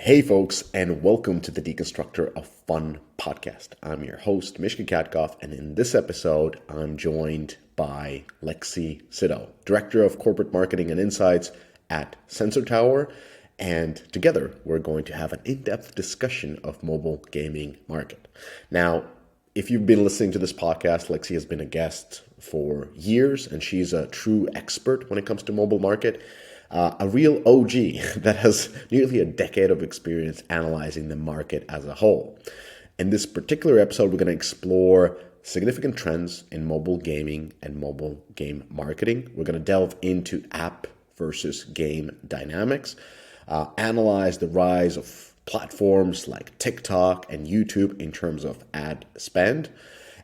Hey, folks, and welcome to the Deconstructor of Fun podcast. I'm your host, Mishka Katkoff, and in this episode, I'm joined by Lexi Sydow, Director of Corporate Marketing and Insights at Sensor Tower, and together we're going to have an in-depth discussion of mobile gaming market. Now, if you've been listening to this podcast, Lexi has been a guest for years, and she's a true expert when it comes to mobile market. A real OG that has nearly a decade of experience analyzing the market as a whole. In this particular episode, we're going to explore significant trends in mobile gaming and mobile game marketing. We're going to delve into app versus game dynamics, analyze the rise of platforms like TikTok and YouTube in terms of ad spend.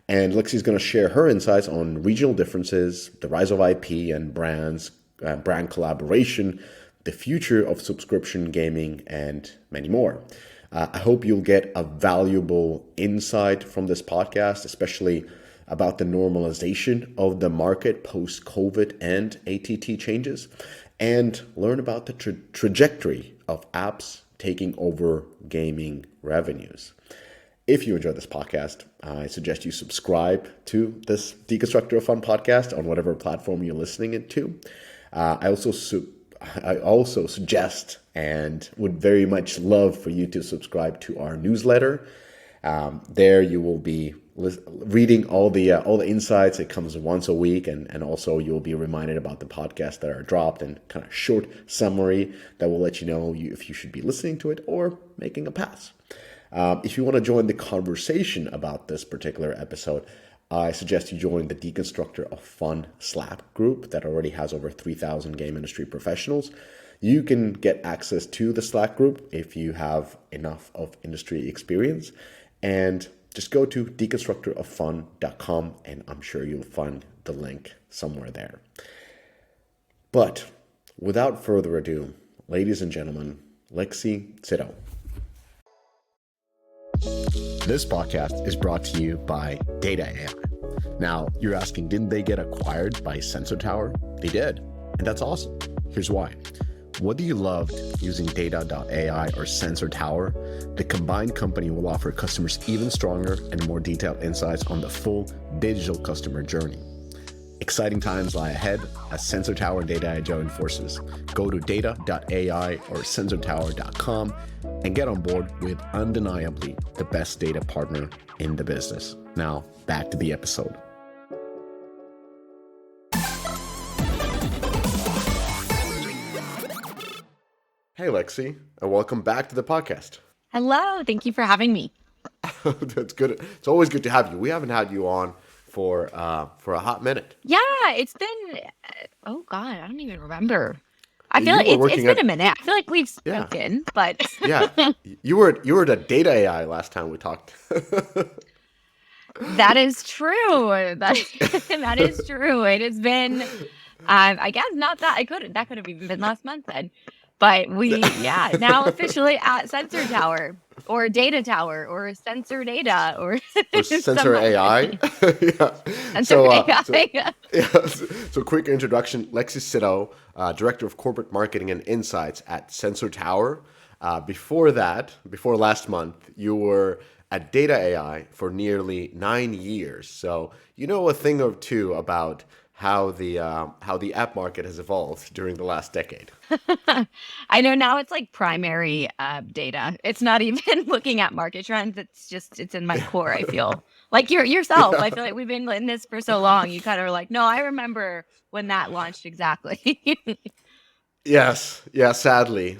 And Lexi's going to share her insights on regional differences, the rise of IP and brands, brand collaboration, the future of subscription gaming, and many more. I hope you'll get a valuable insight from this podcast, especially about the normalization of the market post-COVID and ATT changes, and learn about the trajectory of apps taking over gaming revenues. If you enjoy this podcast, I suggest you subscribe to this Deconstructor of Fun podcast on whatever platform you're listening it to. I also suggest and would very much love for you to subscribe to our newsletter. There you will be reading all the insights. It comes once a week, and also you'll be reminded about the podcasts that are dropped and kind of short summary that will let you know if you should be listening to it or making a pass. If you want to join the conversation about this particular episode, I suggest you join the Deconstructor of Fun Slack group that already has over 3,000 game industry professionals. You can get access to the Slack group if you have enough of industry experience. And just go to deconstructoroffun.com and I'm sure you'll find the link somewhere there. But without further ado, ladies and gentlemen, Lexi Sydow. This podcast is brought to you by Data.ai. Now, you're asking, didn't they get acquired by Sensor Tower? They did, and that's awesome. Here's why. Whether you loved using Data.ai or Sensor Tower, the combined company will offer customers even stronger and more detailed insights on the full digital customer journey. Exciting times lie ahead as Sensor Tower and Data.ai join forces. Go to Data.ai or SensorTower.com and get on board with undeniably the best data partner in the business. Now, back to the episode. Hey, Lexi, and welcome back to the podcast. Hello, thank you for having me. That's good. It's always good to have you. We haven't had you on for a hot minute. Yeah, it's been, oh God, I don't even remember. I feel like it's been a minute. I feel like we've spoken, but yeah, you were at Data.ai last time we talked. That is true. That is true. It has been, I guess not that that could have even been last month then, but now officially at Sensor Tower or Data Tower or Sensor Data or Sensor AI. Yeah. Sensor AI. So quick introduction, Lexi Sydow, Director of Corporate Marketing and Insights at Sensor Tower. Before last month, you were at Data.ai for nearly 9 years. So you know a thing or two about how the app market has evolved during the last decade. I know now it's like primary data. It's not even looking at market trends. It's in my core. I feel like yourself. I feel like we've been in this for so long. You kind of are like, no, I remember when that launched exactly. Yes. Yeah. Sadly,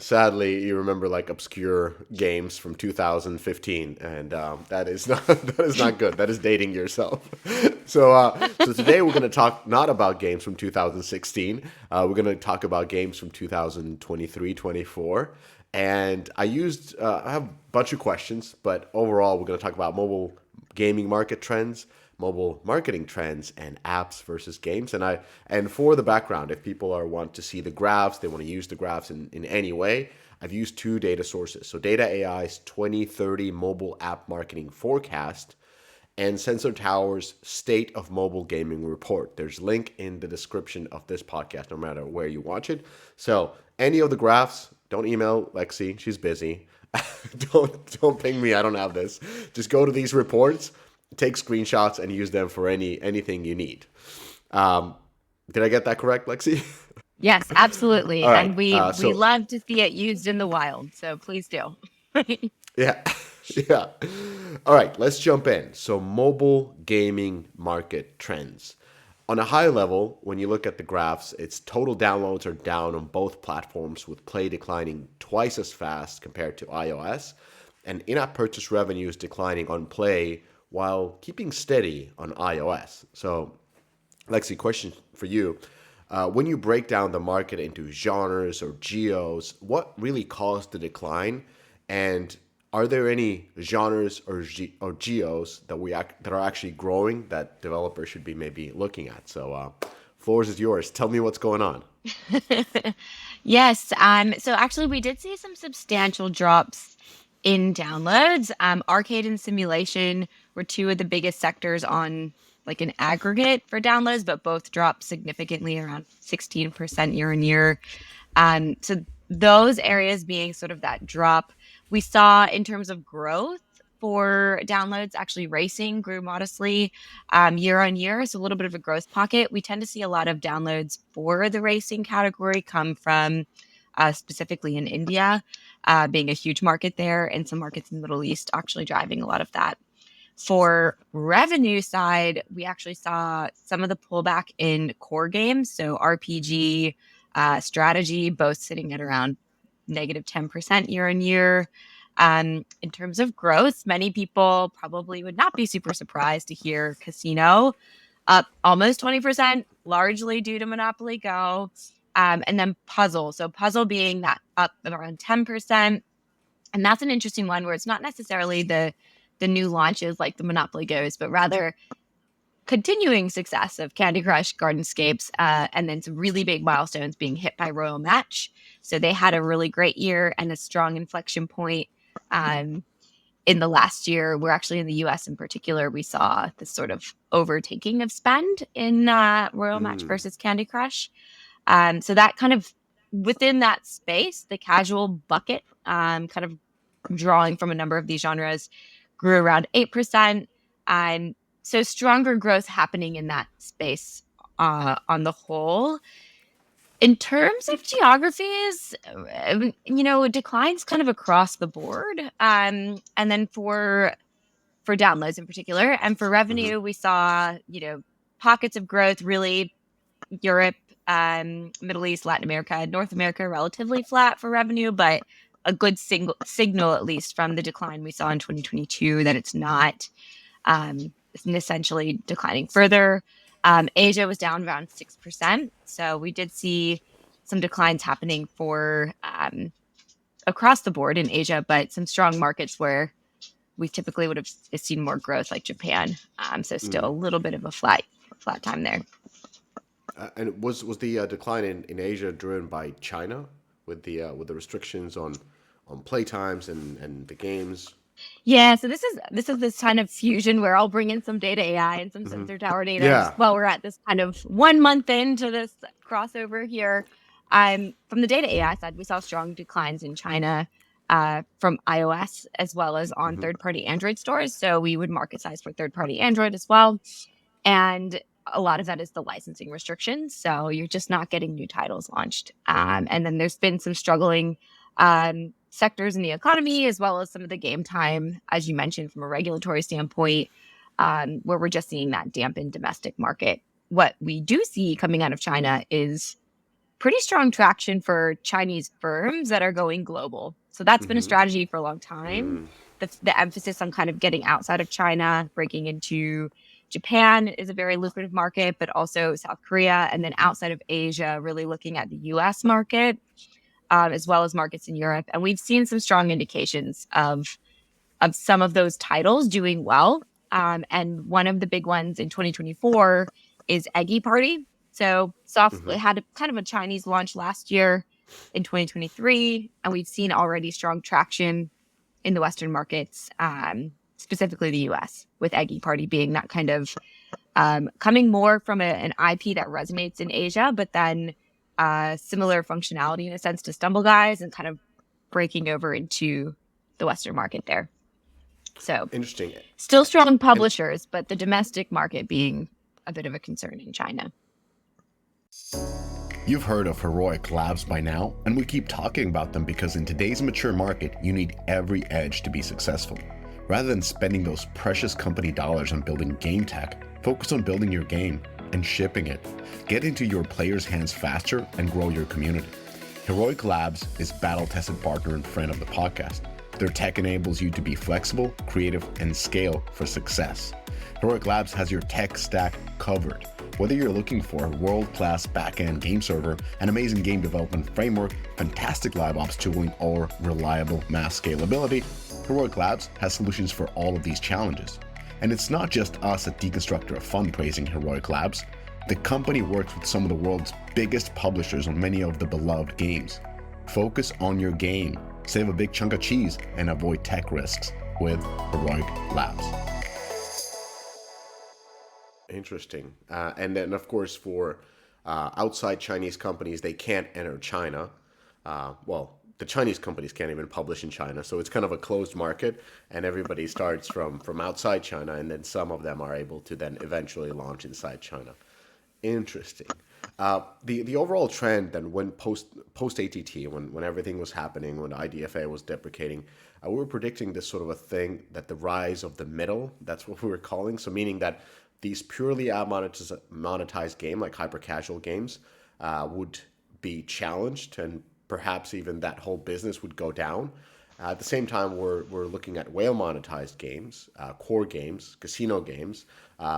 you remember like obscure games from 2015, and that is not good. That is dating yourself. So today we're going to talk not about games from 2016. We're going to talk about games from 2023, 24. And I have a bunch of questions, but overall we're going to talk about mobile gaming market trends, mobile marketing trends, and apps versus games. And for the background, if people want to see the graphs, they want to use the graphs in any way, I've used two data sources. So Data.ai's 2030 mobile app marketing forecast and Sensor Tower's State of Mobile Gaming report. There's a link in the description of this podcast, no matter where you watch it. So any of the graphs, Don't email Lexi. She's busy. Don't ping me. I don't have this. Just go to these reports, take screenshots, and use them for anything you need. Um, did I get that correct, Lexi? Yes, absolutely. All right. And we So love to see it used in the wild. So please do. yeah, yeah. All right. Let's jump in. So mobile gaming market trends. On a high level, when you look at the graphs, its total downloads are down on both platforms, with Play declining twice as fast compared to iOS, and in-app purchase revenues declining on Play while keeping steady on iOS. So, Lexi, question for you. When you break down the market into genres or geos, what really caused the decline? And are there any genres or geos that are actually growing that developers should be maybe looking at? So, floors is yours. Tell me what's going on. Yes. So actually we did see some substantial drops in downloads. Arcade and simulation were two of the biggest sectors on like an aggregate for downloads, but both dropped significantly, around 16% year on year. So those areas being sort of that drop, we saw in terms of growth for downloads, actually racing grew modestly year on year. So a little bit of a growth pocket. We tend to see a lot of downloads for the racing category come from specifically in India, being a huge market there, and some markets in the Middle East actually driving a lot of that. For revenue side, we actually saw some of the pullback in core games. So RPG, strategy, both sitting at around negative 10% year on year. In terms of growth, many people probably would not be super surprised to hear casino up almost 20%, largely due to Monopoly Go. And then puzzle. So puzzle being that up around 10%. And that's an interesting one where it's not necessarily the new launches like the Monopoly Goes, but rather continuing success of Candy Crush, Gardenscapes, and then some really big milestones being hit by Royal Match. So they had a really great year and a strong inflection point in the last year. We're actually in the US in particular, we saw this sort of overtaking of spend in Royal Match Mm, versus Candy Crush. So that kind of within that space, the casual bucket, kind of drawing from a number of these genres, grew around 8%. Um, so stronger growth happening in that space on the whole. In terms of geographies, declines kind of across the board. And then for downloads in particular, and for hmm revenue, we saw pockets of growth really Europe, Middle East, Latin America, North America, relatively flat for revenue, but a good signal, at least from the decline we saw in 2022, that it's not essentially declining further. Asia was down around 6%. So we did see some declines happening for across the board in Asia, but some strong markets where we typically would have seen more growth, like Japan. So still a little bit of a flat time there. and was the decline in Asia driven by China with the restrictions on play times and the games? Yeah, so this is this kind of fusion where I'll bring in some data AI and some Hmm. sensor tower data just Yeah. while we're at this kind of 1 month into this crossover here. From the data AI side, we saw strong declines in China from iOS as well as on Hmm. third-party Android stores. So we would market size for third-party Android as well. And a lot of that is the licensing restrictions. So you're just not getting new titles launched. And then there's been some struggling sectors in the economy, as well as some of the game time, as you mentioned, from a regulatory standpoint, where we're just seeing that dampen domestic market. What we do see coming out of China is pretty strong traction for Chinese firms that are going global. So that's been a Hmm. strategy for a long time. The emphasis on kind of getting outside of China, breaking into Japan is a very lucrative market, but also South Korea. And then outside of Asia, really looking at the US market, as well as markets in Europe. And we've seen some strong indications of some of those titles doing well. And one of the big ones in 2024 is Eggy Party. So soft Hmm. had kind of a Chinese launch last year in 2023, and we've seen already strong traction in the Western markets, specifically the US, with Eggy Party being that kind of coming more from an IP that resonates in Asia, but then similar functionality in a sense to Stumble Guys and kind of breaking over into the Western market there. So Interesting. still strong And publishers, but the domestic market being a bit of a concern in China. you've heard of Heroic Labs by now, and we keep talking about them because in today's mature market, you need every edge to be successful. Rather than spending those precious company dollars on building game tech, focus on building your game and shipping it. Get into your players' hands faster and grow your community. Heroic Labs is battle-tested partner and friend of the podcast. Their tech enables you to be flexible, creative, and scale for success. Heroic Labs has your tech stack covered. Whether you're looking for a world-class back-end game server, an amazing game development framework, fantastic live ops tooling, or reliable mass scalability, Heroic Labs has solutions for all of these challenges. And it's not just us at Deconstructor of Fun praising Heroic Labs. The company works with some of the world's biggest publishers on many of the beloved games. Focus on your game, save a big chunk of cheese, and avoid tech risks with Heroic Labs. Interesting. And then, of course, for outside Chinese companies, they can't enter China. Well, the Chinese companies can't even publish in China, so it's kind of a closed market, and everybody starts from outside China, and then some of them are able to then eventually launch inside China. Interesting. The overall trend then when post ATT when everything was happening, when IDFA was deprecating, we were predicting this sort of a thing, that the rise of the middle, that's what we were calling. So meaning that these purely ad monetized game like hyper casual games would be challenged, and perhaps even that whole business would go down. At the same time, we're looking at whale monetized games, core games, casino games,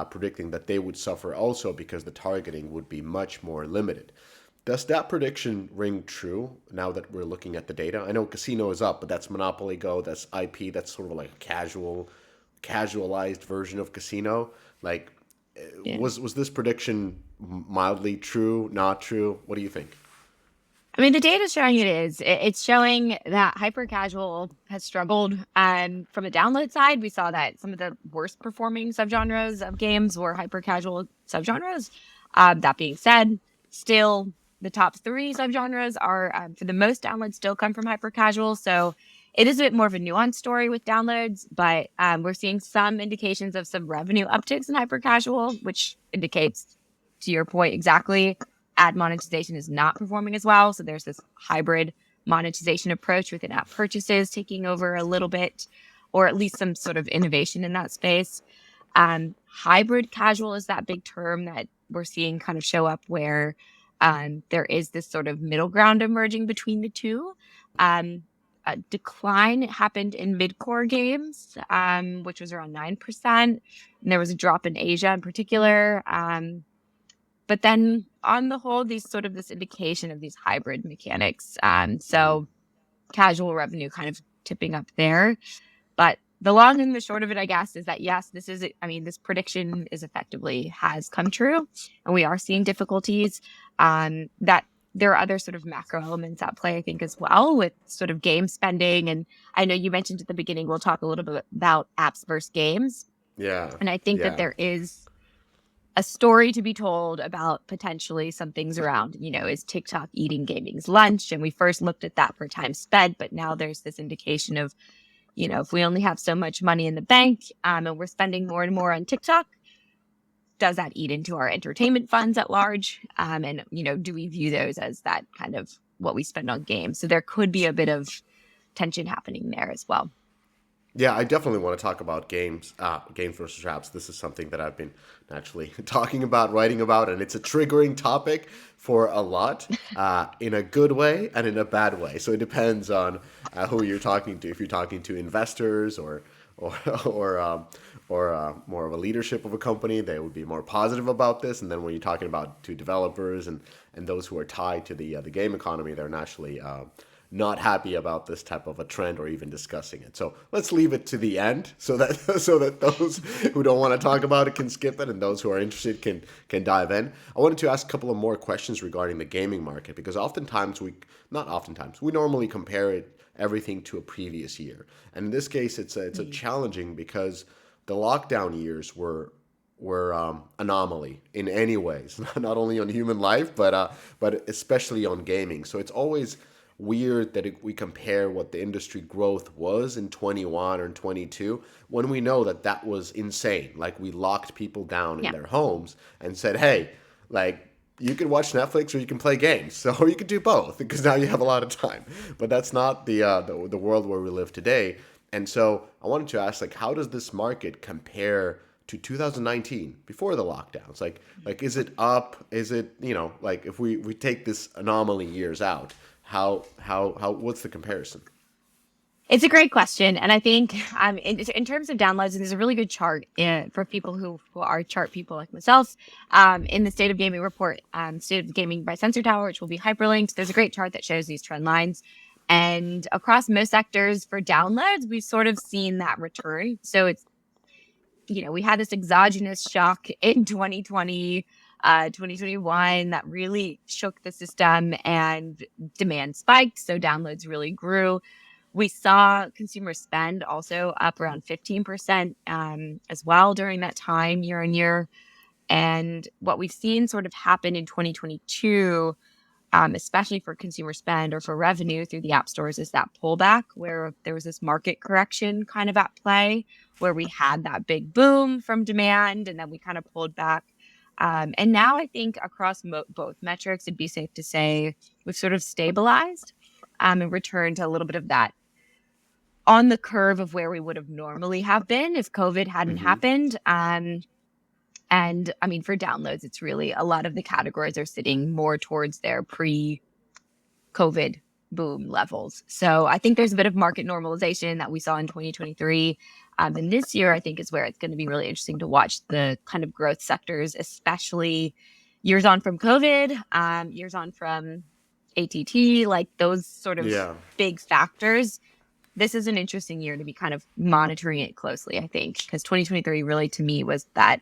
predicting that they would suffer also because the targeting would be much more limited. Does that prediction ring true now that we're looking at the data? I know casino is up, but that's Monopoly Go, that's IP, that's sort of like a casualized version of casino. Like, Yeah. was this prediction mildly true, not true? What do you think? I mean, the data is showing it is. It's showing that hyper casual has struggled. From the download side, we saw that some of the worst performing subgenres of games were hyper casual subgenres. That being said, still the top three subgenres are, for the most downloads, still come from hyper casual. So it is a bit more of a nuanced story with downloads, but we're seeing some indications of some revenue upticks in hyper casual, which indicates, to your point exactly, ad monetization is not performing as well. So there's this hybrid monetization approach within app purchases taking over a little bit, or at least some sort of innovation in that space. Hybrid casual is that big term that we're seeing kind of show up where there is this sort of middle ground emerging between the two. A decline happened in mid-core games, which was around 9%. And there was a drop in Asia in particular. But then on the whole, this indication of these hybrid mechanics. So casual revenue kind of tipping up there. But the long and the short of it, I guess, is that yes, this prediction is effectively has come true. And we are seeing difficulties. That there are other sort of macro elements at play, I think, as well, with sort of game spending. And I know you mentioned at the beginning, we'll talk a little bit about apps versus games. Yeah, And I think that yeah. there is a story to be told about potentially some things around, is TikTok eating gaming's lunch? And we first looked at that per time spent, but now there's this indication of, if we only have so much money in the bank and we're spending more and more on TikTok, does that eat into our entertainment funds at large? And, do we view those as that kind of what we spend on games? So there could be a bit of tension happening there as well. Yeah, I definitely want to talk about games versus apps. This is something that I've been actually talking about, writing about, and it's a triggering topic for a lot, in a good way and in a bad way. So it depends on who you're talking to. If you're talking to investors or more of a leadership of a company, they would be more positive about this. And then when you're talking about to developers and those who are tied to the game economy, they're naturally not happy about this type of a trend or even discussing it. So let's leave it to the end so that so that those who don't want to talk about it can skip it, and those who are interested can dive in. I wanted to ask a couple of more questions regarding the gaming market, because we normally compare everything to a previous year, and in this case it's a challenging because the lockdown years were were anomaly in any ways, not only on human life, but especially on gaming. So it's always weird that we compare what the industry growth was in 21 or in 22 when we know that that was insane. Like we locked people down in Yeah. their homes and said, hey, like you can watch Netflix or you can play games. So or you can do both because now you have a lot of time. But that's not the world where we live today. And so I wanted to ask, like, how does this market compare to 2019 before the lockdowns? Like is it up? Is it, like if we take this anomaly years out, how what's the comparison? It's a great question. And I think in terms of downloads, and there's a really good chart for people who are chart people like myself in the State of Gaming report, State of Gaming by Sensor Tower, which will be hyperlinked. There's a great chart that shows these trend lines. And across most sectors for downloads, we've sort of seen that return. So it's, we had this exogenous shock in 2020, 2021 that really shook the system and demand spiked. So downloads really grew. We saw consumer spend also up around 15% as well during that time, year on year. And what we've seen sort of happen in 2022, especially for consumer spend or for revenue through the app stores, is that pullback where there was this market correction kind of at play, where we had that big boom from demand and then we kind of pulled back. And now I think across both metrics, it'd be safe to say we've sort of stabilized and returned to a little bit of that on the curve of where we would have normally have been if COVID hadn't Hmm. happened. And I mean, for downloads, it's really a lot of the categories are sitting more towards their pre-COVID boom levels. So I think there's a bit of market normalization that we saw in 2023. And this year, I think, is where it's going to be really interesting to watch the kind of growth sectors, especially years on from COVID, years on from ATT, like those sort of Yeah. big factors. This is an interesting year to be kind of monitoring it closely, I think, because 2023 really to me was that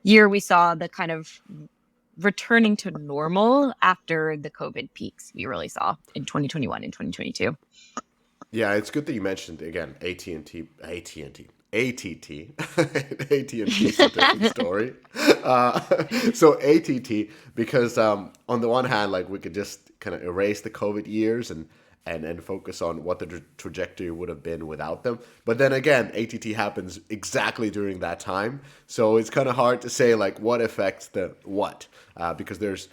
year we saw the kind of returning to normal after the COVID peaks we really saw in 2021 and 2022. Yeah, it's good that you mentioned again AT&T, AT&T, ATT. AT&T is a different story. Uh, so ATT, because on the one hand, like we could just kind of erase the COVID years and focus on what the trajectory would have been without them. But then again, ATT happens exactly during that time, so it's kind of hard to say like what affects the what, because there's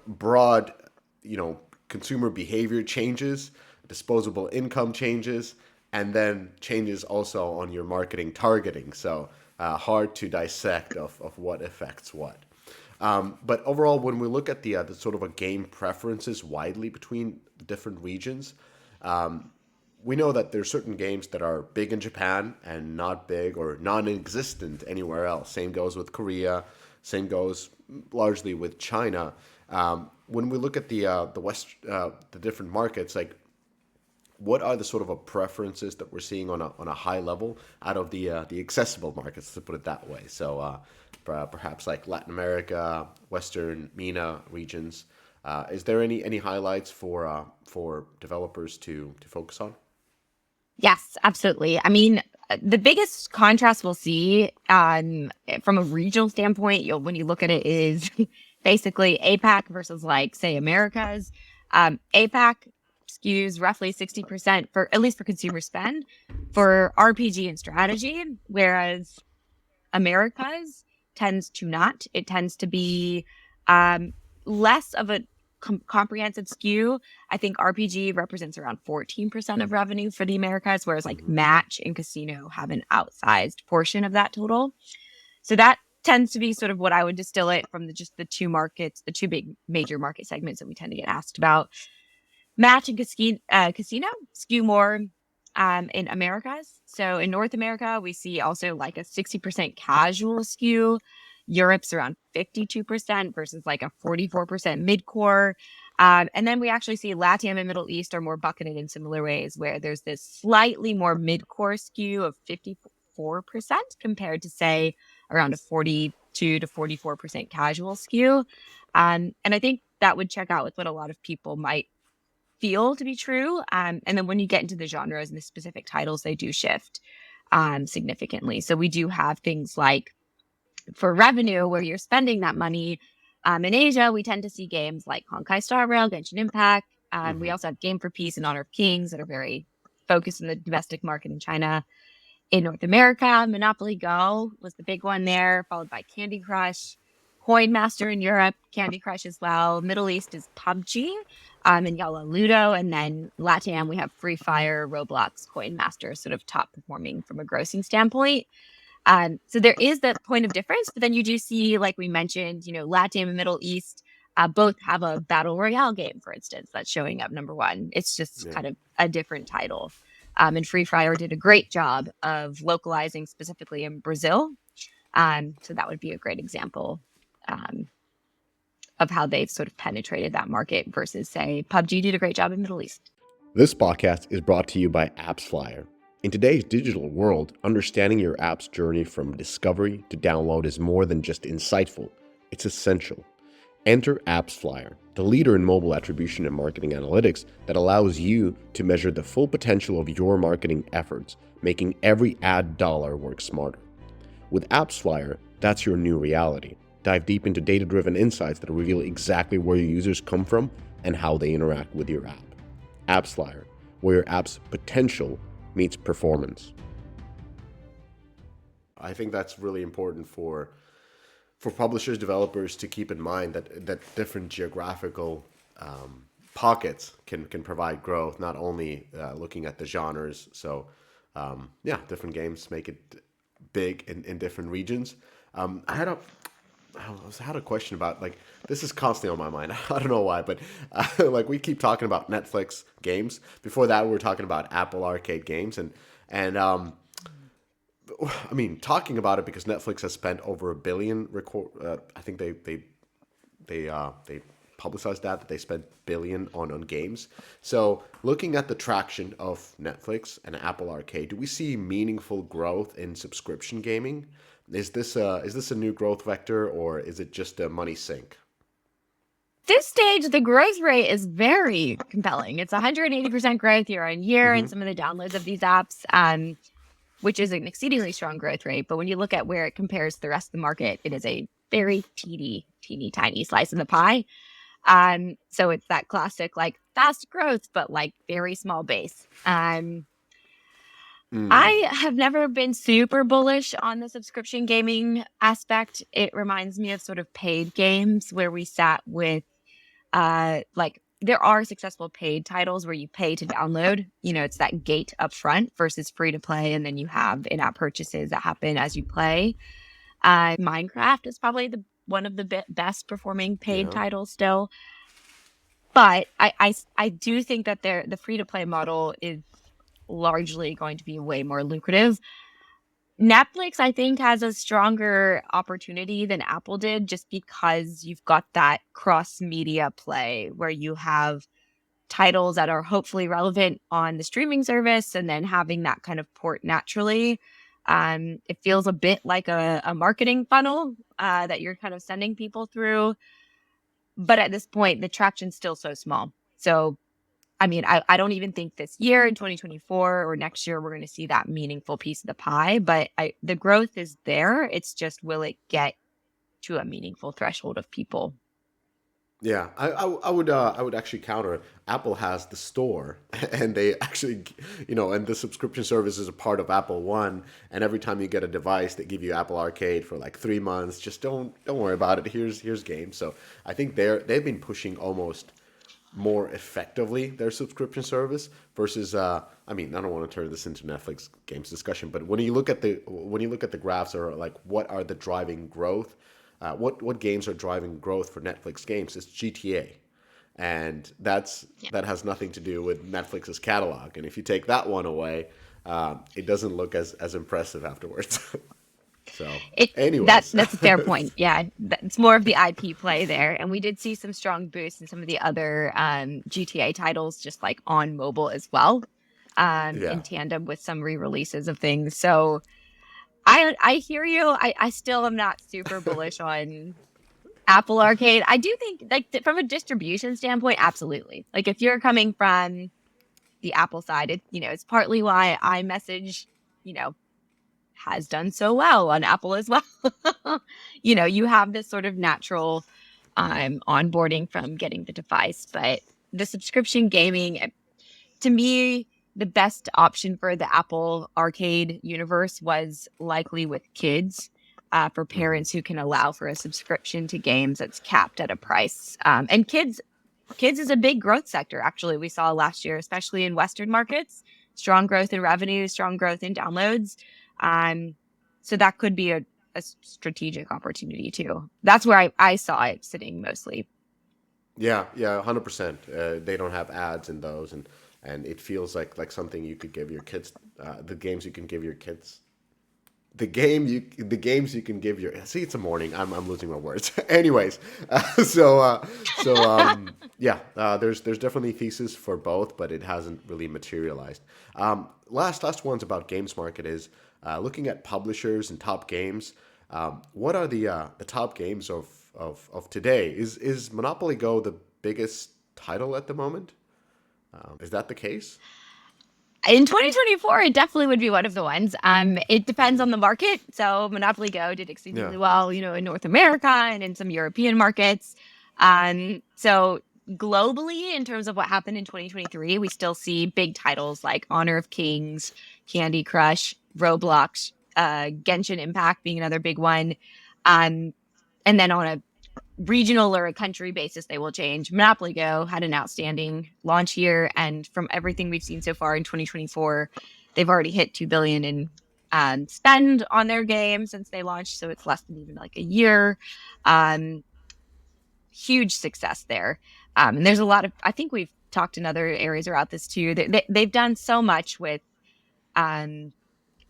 broad, you know, consumer behavior changes, disposable income changes, and then changes also on your marketing targeting. So hard to dissect of what affects what. But overall, when we look at the sort of a game preferences widely between different regions, we know that there's certain games that are big in Japan and not big or non-existent anywhere else. Same goes with Korea. Same goes largely with China. When we look at the different markets, like what are the sort of a preferences that we're seeing on a high level out of the accessible markets, to put it that way? So perhaps like Latin America, Western MENA regions. Is there any highlights for developers to focus on? Yes, absolutely. I mean, the biggest contrast we'll see from a regional standpoint, when you look at it, is basically APAC versus, like, say, Americas. APAC skews roughly 60% for at least for consumer spend for RPG and strategy, whereas Americas tends to not. It tends to be um, less of a comprehensive skew. I think RPG represents around 14% of revenue for the Americas, whereas like Hmm. Match and Casino have an outsized portion of that total. So that tends to be sort of what I would distill it from just the two markets, the two big major market segments that we tend to get asked about. Match and Casino skew more in Americas. So in North America, we see also like a 60% casual skew. Europe's around 52% versus like a 44% mid-core. And then we actually see LATAM and Middle East are more bucketed in similar ways, where there's this slightly more mid-core skew of 54% compared to, say, around a 42 to 44% casual skew. And I think that would check out with what a lot of people might feel to be true. And then when you get into the genres and the specific titles, they do shift significantly. So we do have things like for revenue, where you're spending that money, in Asia, we tend to see games like Honkai Star Rail, Genshin Impact. We also have Game for Peace and Honor of Kings that are very focused in the domestic market in China. In North America, Monopoly Go was the big one there, followed by Candy Crush, Coin Master in Europe, Candy Crush as well. Middle East is PUBG, and Yalla Ludo. And then LATAM, we have Free Fire, Roblox, Coin Master, sort of top performing from a grossing standpoint. So there is that point of difference, but then you do see, like we mentioned, LATAM and Middle East both have a battle royale game, for instance, that's showing up number one. It's just Yeah. kind of a different title. And Free Fire did a great job of localizing specifically in Brazil. So that would be a great example um, of how they've sort of penetrated that market versus, say, PUBG did a great job in Middle East. This podcast is brought to you by AppsFlyer. In today's digital world, understanding your app's journey from discovery to download is more than just insightful, it's essential. Enter AppsFlyer, the leader in mobile attribution and marketing analytics that allows you to measure the full potential of your marketing efforts, making every ad dollar work smarter. With AppsFlyer, that's your new reality. Dive deep into data-driven insights that reveal exactly where your users come from and how they interact with your app. AppsFlyer, where your app's potential meets performance. I think that's really important for publishers, developers to keep in mind that different geographical pockets can provide growth, not only looking at the genres. So different games make it big in different regions. I had a question about, like, this is constantly on my mind. I don't know why, but like, we keep talking about Netflix games. Before that, we were talking about Apple Arcade games, and I mean, talking about it because Netflix has spent over $1 billion. I think they publicized that they spent billion on games. So looking at the traction of Netflix and Apple Arcade, do we see meaningful growth in subscription gaming? Is this a new growth vector, or is it just a money sink? This stage, the growth rate is very compelling. It's 180% growth year on year in some of the downloads of these apps, which is an exceedingly strong growth rate. But when you look at where it compares to the rest of the market, it is a very teeny tiny slice of the pie. So it's that classic, like, fast growth, but like very small base. I have never been super bullish on the subscription gaming aspect. It reminds me of sort of paid games where we sat with, like, there are successful paid titles where you pay to download. It's that gate up front versus free to play, and then you have in-app purchases that happen as you play. Minecraft is probably one of the best performing paid Yeah. titles still. But I do think that the free to play model is largely going to be way more lucrative. Netflix, I think, has a stronger opportunity than Apple did, just because you've got that cross media play where you have titles that are hopefully relevant on the streaming service and then having that kind of port naturally. It feels a bit like a marketing funnel that you're kind of sending people through. But at this point, the traction's still so small. So, I mean, I don't even think this year in 2024 or next year we're going to see that meaningful piece of the pie. But the growth is there. It's just, will it get to a meaningful threshold of people? Yeah, I would actually counter. Apple has the store, and they actually, and the subscription service is a part of Apple One. And every time you get a device, they give you Apple Arcade for like 3 months. Just don't worry about it. Here's games. So I think they've been pushing almost more effectively their subscription service versus. I mean, I don't want to turn this into Netflix games discussion, but when you look at the graphs, or like, what are the driving growth? What games are driving growth for Netflix games? It's GTA, and that has nothing to do with Netflix's catalog. And if you take that one away, it doesn't look as impressive afterwards. So, That's anyways, a fair point. Yeah, it's more of the IP play there, and we did see some strong boosts in some of the other GTA titles, just like on mobile as well, yeah, in tandem with some re-releases of things. So I hear you. I still am not super bullish on Apple Arcade. I do think, like, from a distribution standpoint, absolutely. Like, if you're coming from the Apple side, it's partly why I message, you know, has done so well on Apple as well. You have this sort of natural onboarding from getting the device, but the subscription gaming, to me, the best option for the Apple Arcade universe was likely with kids. For parents who can allow for a subscription to games that's capped at a price, and kids is a big growth sector. Actually, we saw last year, especially in Western markets, strong growth in revenue, strong growth in downloads. Um, so that could be a strategic opportunity too. That's where I saw it sitting mostly. Yeah, yeah, 100%. They don't have ads in those, and it feels like something you could give your kids. The games you can give your kids. The games you can give your. See, it's a morning. I'm losing my words. Anyways, yeah, there's definitely thesis for both, but it hasn't really materialized. Last one's about games market is looking at publishers and top games. What are the top games of today? Is Monopoly Go the biggest title at the moment? Is that the case? In 2024, it definitely would be one of the ones. It depends on the market. So Monopoly Go did Yeah. exceedingly well, in North America and in some European markets. So globally, in terms of what happened in 2023, we still see big titles like Honor of Kings, Candy Crush, Roblox, Genshin Impact being another big one. Um, and then on a regional or a country basis, they will change. Monopoly Go had an outstanding launch year, and from everything we've seen so far in 2024, they've already hit 2 billion in spend on their game since they launched. So it's less than even like a year. Um, Huge success there. And there's a lot of, I think we've talked in other areas about this too. They've done so much with um,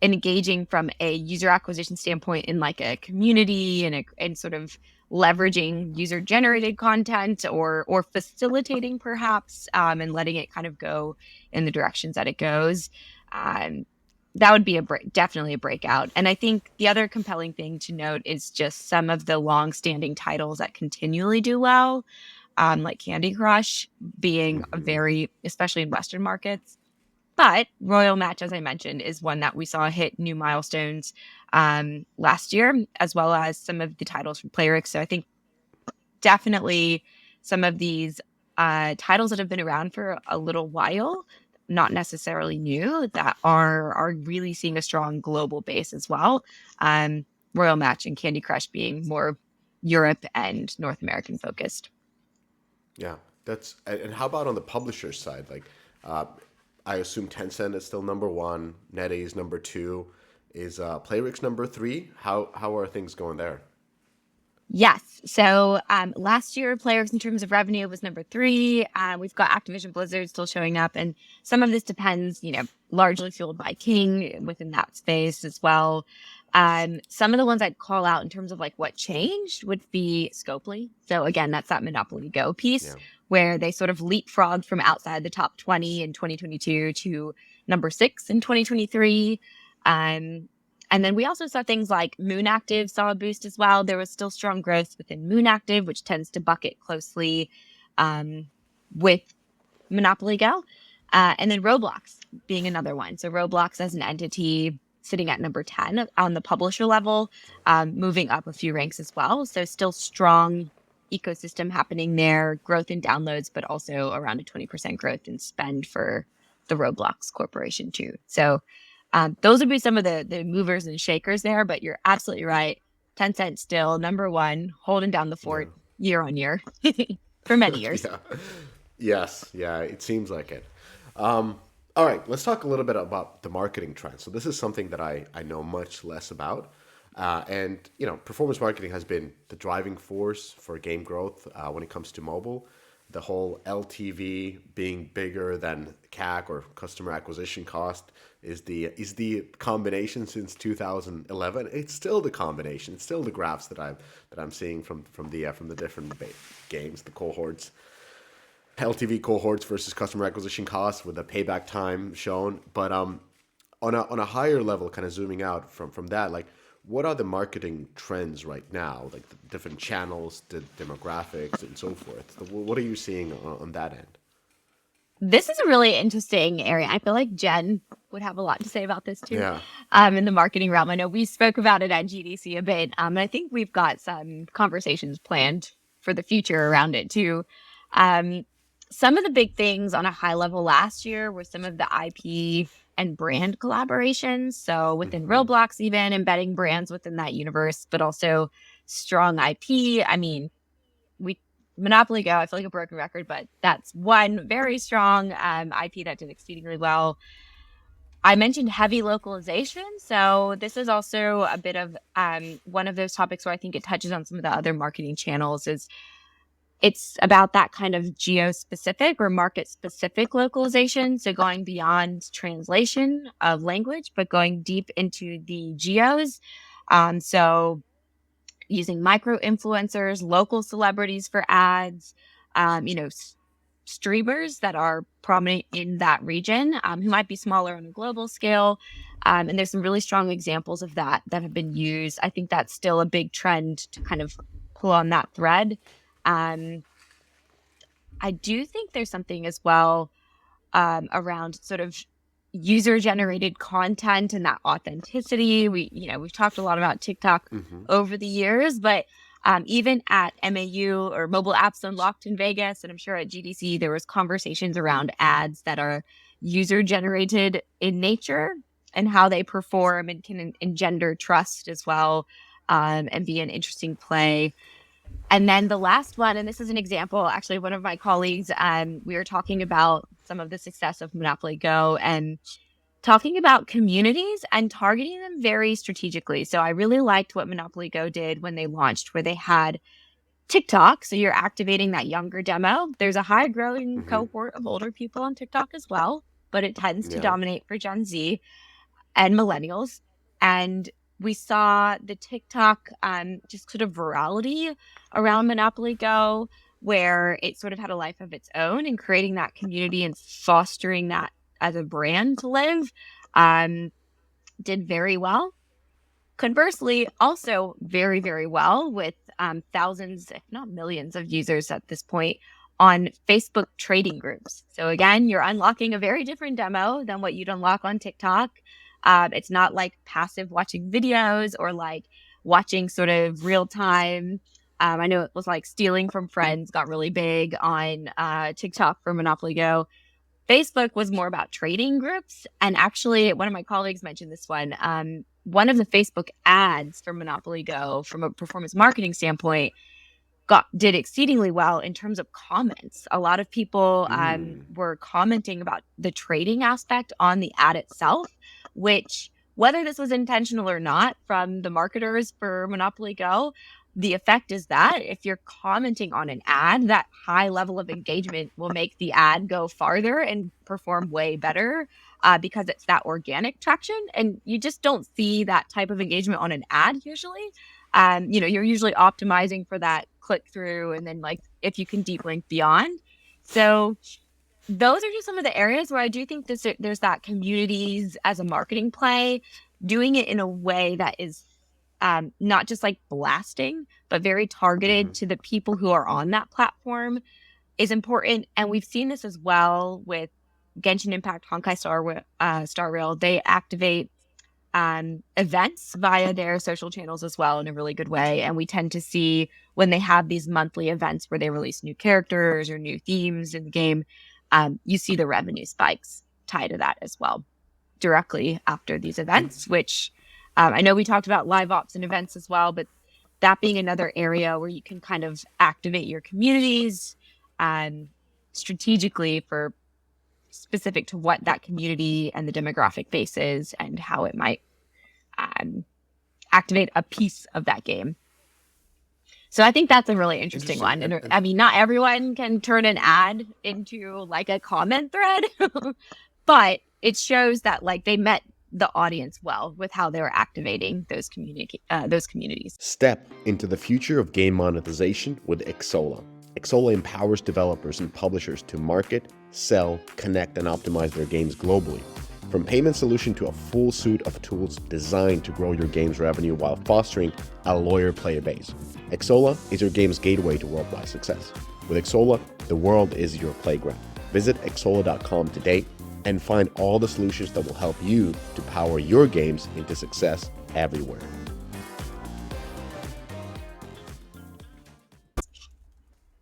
engaging from a user acquisition standpoint in like a community and sort of leveraging user generated content or facilitating perhaps and letting it kind of go in the directions that it goes. um, that would be definitely a breakout. And I think the other compelling thing to note is just some of the long standing titles that continually do well, like Candy Crush being a very, especially in Western markets. But Royal Match, as I mentioned, is one that we saw hit new milestones last year, as well as some of the titles from Playrix. So I think definitely some of these titles that have been around for a little while, not necessarily new, that are really seeing a strong global base as well. Um, Royal Match and Candy Crush being more Europe and North American focused. Yeah, that's and how about on the publisher side? Like, uh, I assume Tencent is still number one, NetEase number two, is Playrix number three. How are things going there? Yes. So last year, Players in terms of revenue was number three. We've got Activision Blizzard still showing up, and some of this depends, largely fueled by King within that space as well. Some of the ones I'd call out in terms of like what changed would be Scopely. So again, that's that Monopoly Go piece Yeah, where they sort of leapfrogged from outside the top 20 in 2022 to number six in 2023. Um, and then we also saw things like Moon Active saw a boost as well. There was still strong growth within Moon Active, which tends to bucket closely um, with Monopoly Go. And then Roblox being another one. So Roblox as an entity sitting at number 10 on the publisher level, moving up a few ranks as well. So still strong ecosystem happening there, growth in downloads, but also around a 20% growth in spend for the Roblox Corporation too. So those would be some of the movers and shakers there, but you're absolutely right. Tencent still number one, holding down the yeah, fort year on year for many years. yeah. Yes, yeah. It seems like it. All right, let's talk a little bit about the marketing trends. So this is something that I know much less about. And performance marketing has been the driving force for game growth when it comes to mobile. The whole LTV being bigger than CAC or customer acquisition cost is the combination since 2011. It's still the combination. It's still the graphs that I'm seeing from the different games, the cohorts. LTV cohorts versus customer acquisition costs with the payback time shown. But on a higher level, kind of zooming out from that, like what are the marketing trends right now, like the different channels, the demographics, and so forth? What are you seeing on that end? This is a really interesting area. I feel like Jen would have a lot to say about this too. Yeah. In the marketing realm. I know we spoke about it at GDC a bit. And I think we've got some conversations planned for the future around it too. Um, some of the big things on a high level last year were some of the IP and brand collaborations. So within Roblox, even embedding brands within that universe, but also strong IP. I mean, we Monopoly Go, I feel like a broken record, but that's one very strong IP that did exceedingly well. I mentioned heavy localization. So this is also a bit of one of those topics where I think it touches on some of the other marketing channels. Is it's about that kind of geo-specific or market-specific localization. So going beyond translation of language, but going deep into the geos. So using micro influencers, local celebrities for ads, streamers that are prominent in that region, who might be smaller on a global scale. And there's some really strong examples of that have been used. I think that's still a big trend to kind of pull on that thread. Um, I do think there's something as well around sort of user generated content and that authenticity. We've talked a lot about TikTok over the years, but even at MAU or Mobile Apps Unlocked in Vegas, and I'm sure at GDC, there was conversations around ads that are user generated in nature and how they perform and can engender trust as well, and be an interesting play. And then the last one, and this is an example, actually, one of my colleagues, we were talking about some of the success of Monopoly Go and talking about communities and targeting them very strategically. So I really liked what Monopoly Go did when they launched, where they had TikTok. So you're activating that younger demo. There's a high growing cohort of older people on TikTok as well, but it tends to dominate for Gen Z and millennials. And we saw the TikTok just sort of virality around Monopoly Go, where it sort of had a life of its own and creating that community and fostering that as a brand to live, did very well. Conversely, also very, very well with thousands, if not millions of users at this point on Facebook trading groups. So again, you're unlocking a very different demo than what you'd unlock on TikTok. It's not like passive watching videos or like watching sort of real time. I know it was like stealing from friends got really big on TikTok for Monopoly Go. Facebook was more about trading groups. And actually, one of my colleagues mentioned this one. One of the Facebook ads for Monopoly Go, from a performance marketing standpoint, did exceedingly well in terms of comments. A lot of people were commenting about the trading aspect on the ad itself, which, whether this was intentional or not from the marketers for Monopoly Go, the effect is that if you're commenting on an ad, that high level of engagement will make the ad go farther and perform way better, because it's that organic traction. And you just don't see that type of engagement on an ad usually. You're usually optimizing for that click through and then like if you can deep link beyond. So those are just some of the areas where I do think there's that communities as a marketing play, doing it in a way that is not just like blasting, but very targeted to the people who are on that platform is important. And we've seen this as well with Genshin Impact, Honkai Star Rail. They activate events via their social channels as well in a really good way. And we tend to see when they have these monthly events where they release new characters or new themes in the game, you see the revenue spikes tied to that as well directly after these events, which I know we talked about live ops and events as well, but that being another area where you can kind of activate your communities strategically for specific to what that community and the demographic base is and how it might activate a piece of that game. So I think that's a really interesting one. And I mean, not everyone can turn an ad into like a comment thread, but it shows that like they met the audience well with how they were activating those communities. Step into the future of game monetization with Xsolla. Xsolla empowers developers and publishers to market, sell, connect, and optimize their games globally. From payment solution to a full suite of tools designed to grow your game's revenue while fostering a loyal player base. Xsolla is your game's gateway to worldwide success. With Xsolla, the world is your playground. Visit xsola.com today and find all the solutions that will help you to power your games into success everywhere.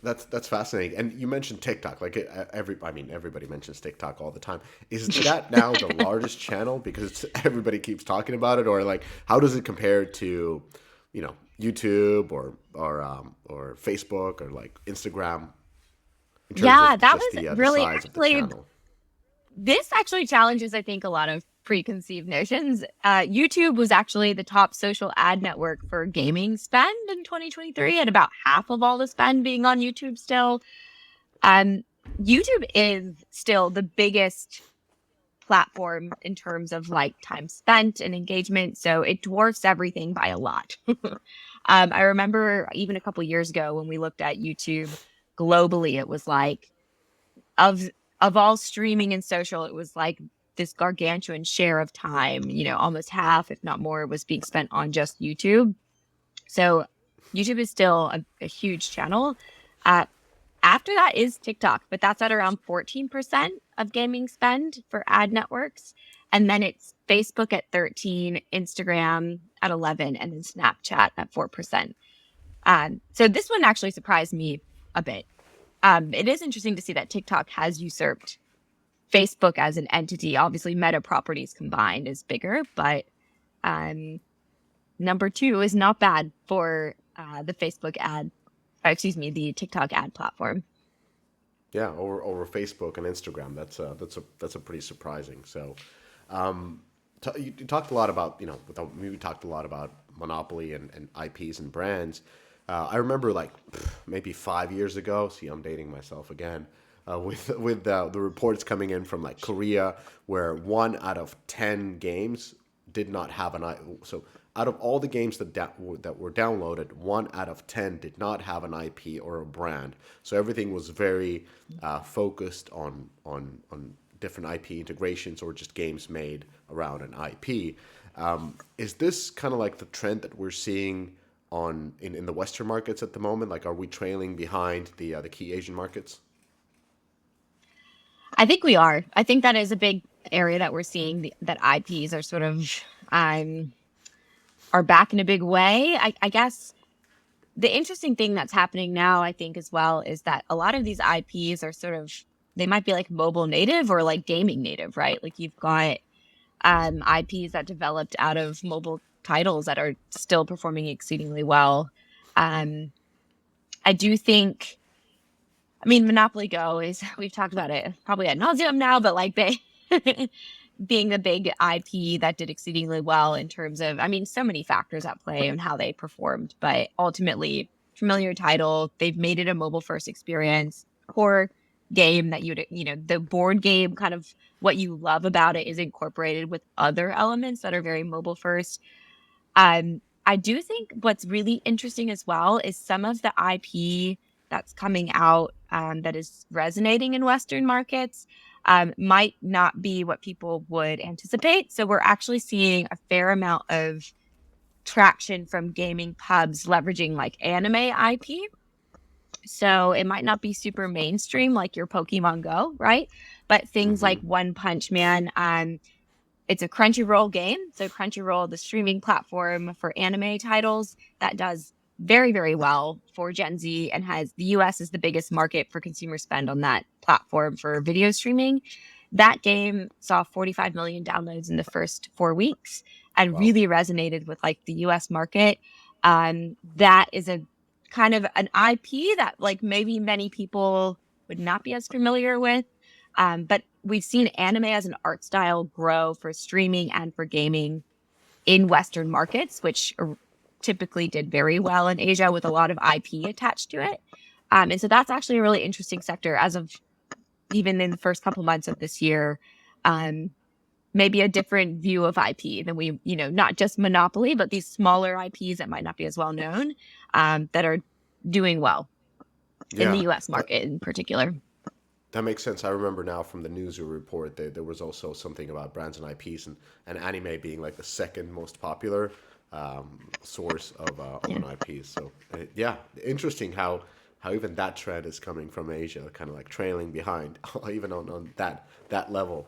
That's fascinating. And you mentioned TikTok. Like everybody mentions TikTok all the time. Is that now the largest channel because everybody keeps talking about it, or like how does it compare to, YouTube or Facebook or like Instagram in terms Yeah, of that just was the really size of the actually channel? this actually challenges, I think, a lot of preconceived notions. YouTube was actually the top social ad network for gaming spend in 2023, at about half of all the spend being on YouTube still. Um, YouTube is still the biggest platform in terms of like time spent and engagement. So it dwarfs everything by a lot. I remember even a couple years ago when we looked at YouTube globally, it was like of of all streaming and social, it was like this gargantuan share of time, almost half, if not more, was being spent on just YouTube. So YouTube is still a huge channel. Uh, After that is TikTok, but that's at around 14% of gaming spend for ad networks. And then it's Facebook at 13, Instagram at 11, and then Snapchat at 4%. So this one actually surprised me a bit. It is interesting to see that TikTok has usurped Facebook as an entity. Obviously, Meta properties combined is bigger, but um, number two is not bad for the TikTok ad platform. Yeah, over Facebook and Instagram. That's a pretty surprising. So, um, you talked a lot about we talked a lot about monopoly and IPs and brands. I remember like maybe 5 years ago. See, I'm dating myself again. With the reports coming in from like Korea, where 1 out of 10 games did not have an I. So out of all the games that were downloaded, 1 out of 10 did not have an IP or a brand. So everything was very focused on different IP integrations or just games made around an IP. Is this kind of like the trend that we're seeing in the Western markets at the moment? Like, are we trailing behind the key Asian markets? I think we are. I think that is a big area that we're seeing that IPs are sort of um, are back in a big way. I guess the interesting thing that's happening now, I think, as well, is that a lot of these IPs are sort of they might be like mobile native or like gaming native, right? Like you've got IPs that developed out of mobile titles that are still performing exceedingly well. Um, I do think, I mean, Monopoly Go is, we've talked about it probably ad nauseum now, but like they, being the big IP that did exceedingly well in terms of, I mean, so many factors at play and how they performed, but ultimately, familiar title, they've made it a mobile first experience, core game that the board game kind of what you love about it is incorporated with other elements that are very mobile first. I do think what's really interesting as well is some of the IP that's coming out that is resonating in Western markets might not be what people would anticipate. So we're actually seeing a fair amount of traction from gaming pubs leveraging like anime IP. So it might not be super mainstream like your Pokemon Go, right? But things like One Punch Man, it's a Crunchyroll game. So Crunchyroll, the streaming platform for anime titles that does very, very well for Gen Z and has the US is the biggest market for consumer spend on that platform for video streaming. That game saw 45 million downloads in the first 4 weeks and Wow. really resonated with like the US market. That is a kind of an IP that like maybe many people would not be as familiar with. But we've seen anime as an art style grow for streaming and for gaming in Western markets, which typically did very well in Asia with a lot of IP attached to it. And so that's actually a really interesting sector as of even in the first couple months of this year. Um, Maybe a different view of IP than not just Monopoly, but these smaller IPs that might not be as well known that are doing well in the Yeah, US that market in particular. that makes sense. I remember now from the news report that there was also something about brands and IPs and anime being like the second most popular source of Yeah. an IP. So yeah, interesting how even that trend is coming from Asia, kind of like trailing behind, even on that level.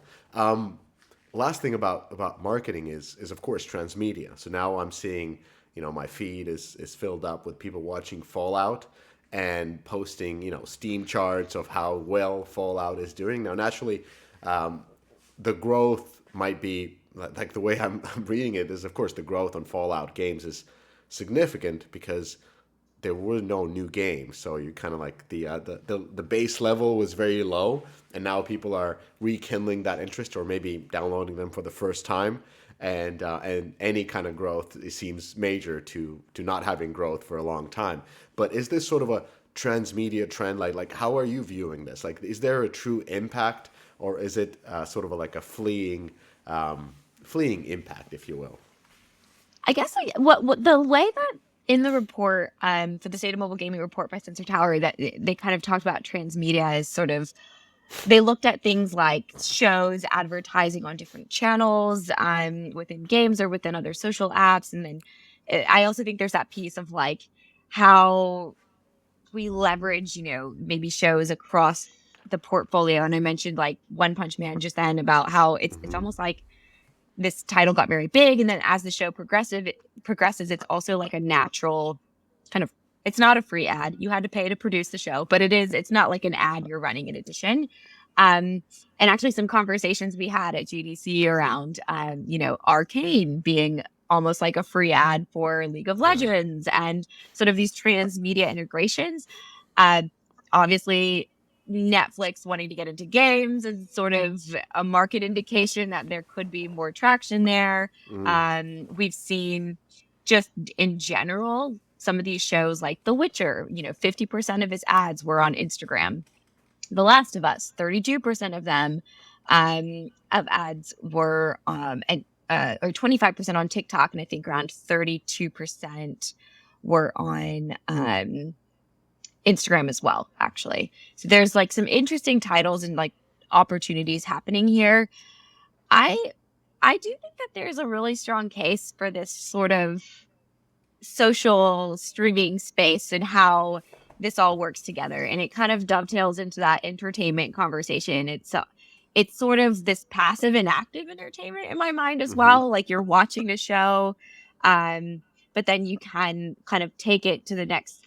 Last thing about marketing is of course transmedia. So now I'm seeing, my feed is filled up with people watching Fallout and posting, Steam charts of how well Fallout is doing. Now, naturally, the growth might be like the way I'm reading it is, of course, the growth on Fallout games is significant because there were no new games, so you kind of like the base level was very low, and now people are rekindling that interest or maybe downloading them for the first time, and any kind of growth, it seems major to not having growth for a long time. But is this sort of a transmedia trend? Like how are you viewing this? Like, is there a true impact, or is it sort of like a fleeing impact, if you will? I guess what the way that in the report for the State of Mobile Gaming report by Sensor Tower that they kind of talked about transmedia as sort of they looked at things like shows, advertising on different channels, within games or within other social apps, and then I also think there's that piece of like how we leverage, maybe shows across the portfolio. And I mentioned like One Punch Man just then about how it's Mm-hmm. almost like this title got very big, and then as the show progresses, it's also like a natural kind of, it's not a free ad. You had to pay to produce the show, but it's not like an ad you're running in addition. Um, and actually some conversations we had at GDC around, Arcane being almost like a free ad for League of Yeah. Legends and sort of these transmedia integrations. Uh, Obviously, Netflix wanting to get into games is sort of a market indication that there could be more traction there. Mm. We've seen just in general, some of these shows like The Witcher, 50% of its ads were on Instagram. The Last of Us, 32% of them of ads were or 25% on TikTok, and I think around 32% were on Instagram as well, actually. So there's like some interesting titles and like opportunities happening here. I I do think that there's a really strong case for this sort of social streaming space and how this all works together, and it kind of dovetails into that entertainment conversation. It's sort of this passive and active entertainment in my mind as Mm-hmm. well, like you're watching a show, um but then you can kind of take it to the next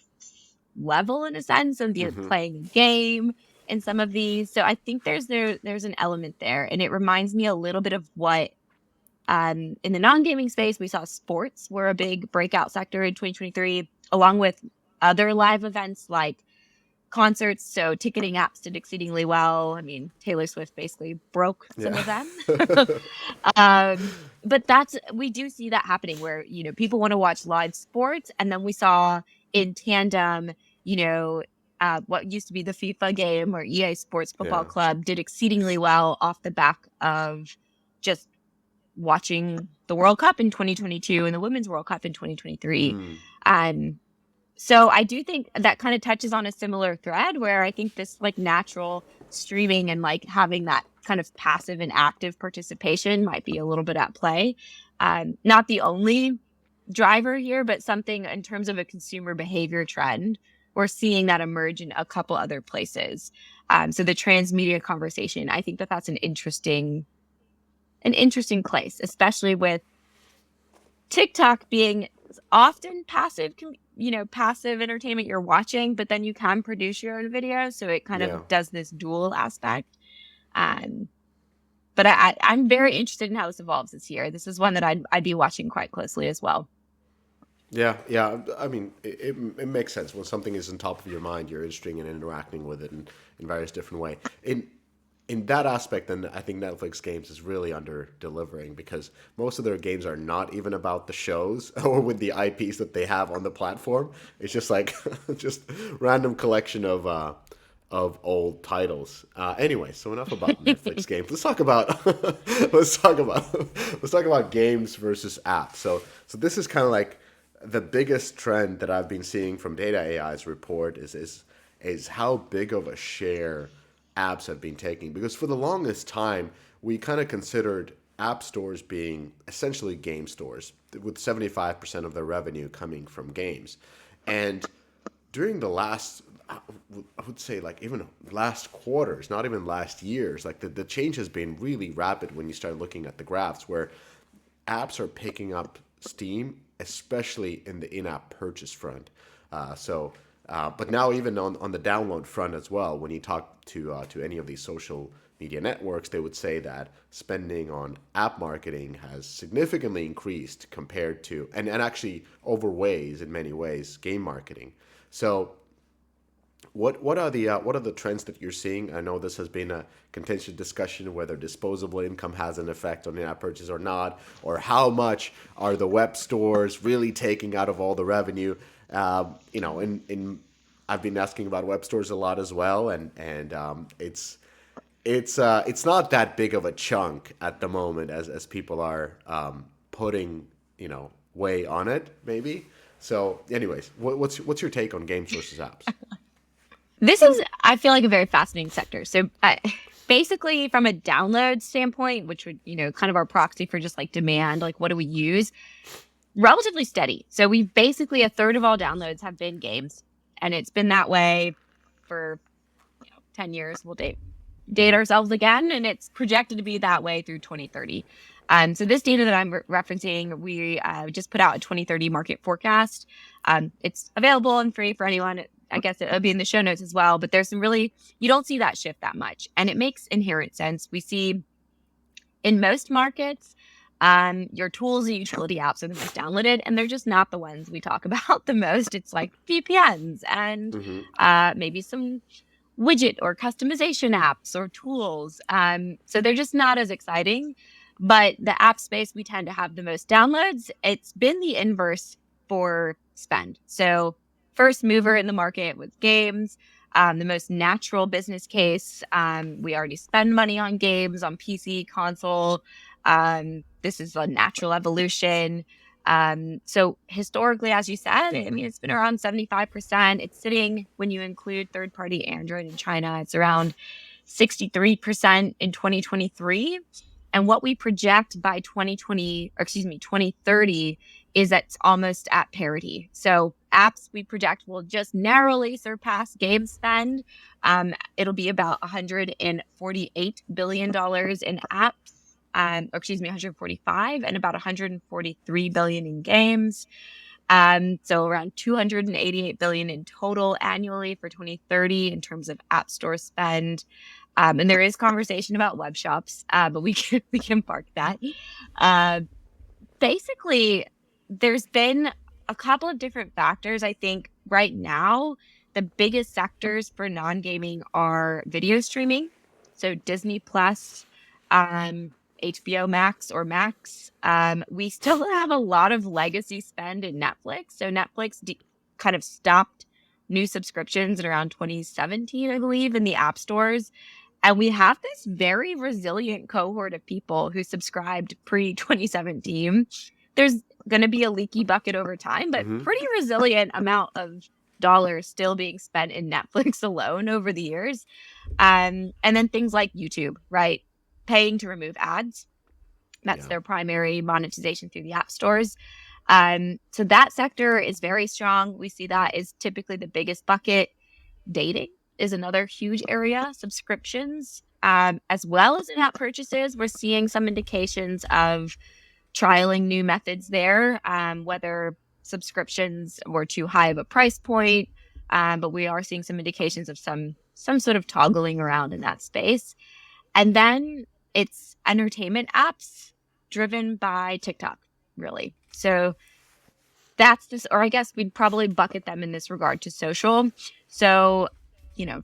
level in a sense of the Mm-hmm. playing a game in some of these. So I think there's an element there, and it reminds me a little bit of what in the non-gaming space we saw sports were a big breakout sector in 2023, along with other live events like concerts. So ticketing apps did exceedingly well. I mean, Taylor Swift basically broke some Yeah. of them. But that's we do see that happening where people want to watch live sports, and then we saw in tandem, you know. What used to be the FIFA game or EA Sports Football Yeah. Club did exceedingly well off the back of just watching the World Cup in 2022 and the Women's World Cup in 2023. Mm. Um, so I do think that kind of touches on a similar thread where I think this like natural streaming and like having that kind of passive and active participation might be a little bit at play. Not the only driver here, but something in terms of a consumer behavior trend. We're seeing that emerge in a couple other places. So the transmedia conversation, I think that that's an interesting place, especially with TikTok being often passive entertainment you're watching, but then you can produce your own videos. So it kind Yeah. of does this dual aspect. Um, but I'm very interested in how this evolves this year. This is one that I'd be watching quite closely as well. Yeah, yeah. I mean, it makes sense when something is on top of your mind. You're interested in interacting with it in various different way. In that aspect, then I think Netflix games is really under delivering because most of their games are not even about the shows or with the IPs that they have on the platform. It's just like just random collection of old titles. Anyway, so enough about Netflix games. Let's talk about let's talk about let's talk about games versus apps. So this is kind of like the biggest trend that I've been seeing from Data.ai's report is how big of a share apps have been taking. Because for the longest time, we kind of considered app stores being essentially game stores, with 75% of their revenue coming from games. And during the last, I would say like even last quarters, not even last years, like the change has been really rapid when you start looking at the graphs where apps are picking up steam, especially in the in-app purchase front. But now even on the download front as well, when you talk to any of these social media networks, they would say that spending on app marketing has significantly increased compared to, and actually overweighs in many ways game marketing. So what are the trends that you're seeing? I know this has been a contentious discussion whether disposable income has an effect on in-app purchase or not, or how much are the web stores really taking out of all the revenue. In I've been asking about web stores a lot as well, and it's not that big of a chunk at the moment as people are putting way on it maybe. So, anyways, what's your take on games versus apps? This is, I feel like, a very fascinating sector. So, basically, from a download standpoint, which would, kind of our proxy for just like demand, like what do we use? Relatively steady. So, we've basically a third of all downloads have been games, and it's been that way for 10 years. We'll date ourselves again, and it's projected to be that way through 2030. So this data that I'm referencing, we just put out a 2030 market forecast. It's available and free for anyone. I guess it'll be in the show notes as well, but there's some really, you don't see that shift that much. And it makes inherent sense. We see in most markets, your tools and utility apps are the most downloaded, and they're just not the ones we talk about the most. It's like VPNs and Mm-hmm. maybe some widget or customization apps or tools. So they're just not as exciting. But the app space, we tend to have the most downloads. It's been the inverse for spend. So first mover in the market with games, the most natural business case. We already spend money on games on PC, console. This is a natural evolution. So historically, as you said, I mean, it's been around 75%. It's sitting, when you include third-party Android in China, it's around 63% in 2023. And what we project by 2030 is that it's almost at parity. So apps we project will just narrowly surpass game spend. It'll be about $148 billion in apps. 145 and about 143 billion in games. So around 288 billion in total annually for 2030 in terms of app store spend. And there is conversation about web shops, but we can park that. Uh, Basically, there's been a couple of different factors. I think right now, the biggest sectors for non-gaming are video streaming. So Disney Plus, HBO Max or Max. We still have a lot of legacy spend in Netflix. So Netflix kind of stopped new subscriptions in around 2017, I believe, in the app stores. And we have this very resilient cohort of people who subscribed pre 2017. There's going to be a leaky bucket over time, but Mm-hmm. pretty resilient amount of dollars still being spent in Netflix alone over the years. And then things like YouTube, right? Paying to remove ads. That's Yeah. their primary monetization through the app stores. So that sector is very strong. We see that is typically the biggest bucket. Dating is another huge area, subscriptions, as well as in-app purchases. We're seeing some indications of trialing new methods there, whether subscriptions were too high of a price point, but we are seeing some indications of some sort of toggling around in that space. And then it's entertainment apps driven by TikTok, really. So that's this, or I guess we'd probably bucket them in this regard to social. So,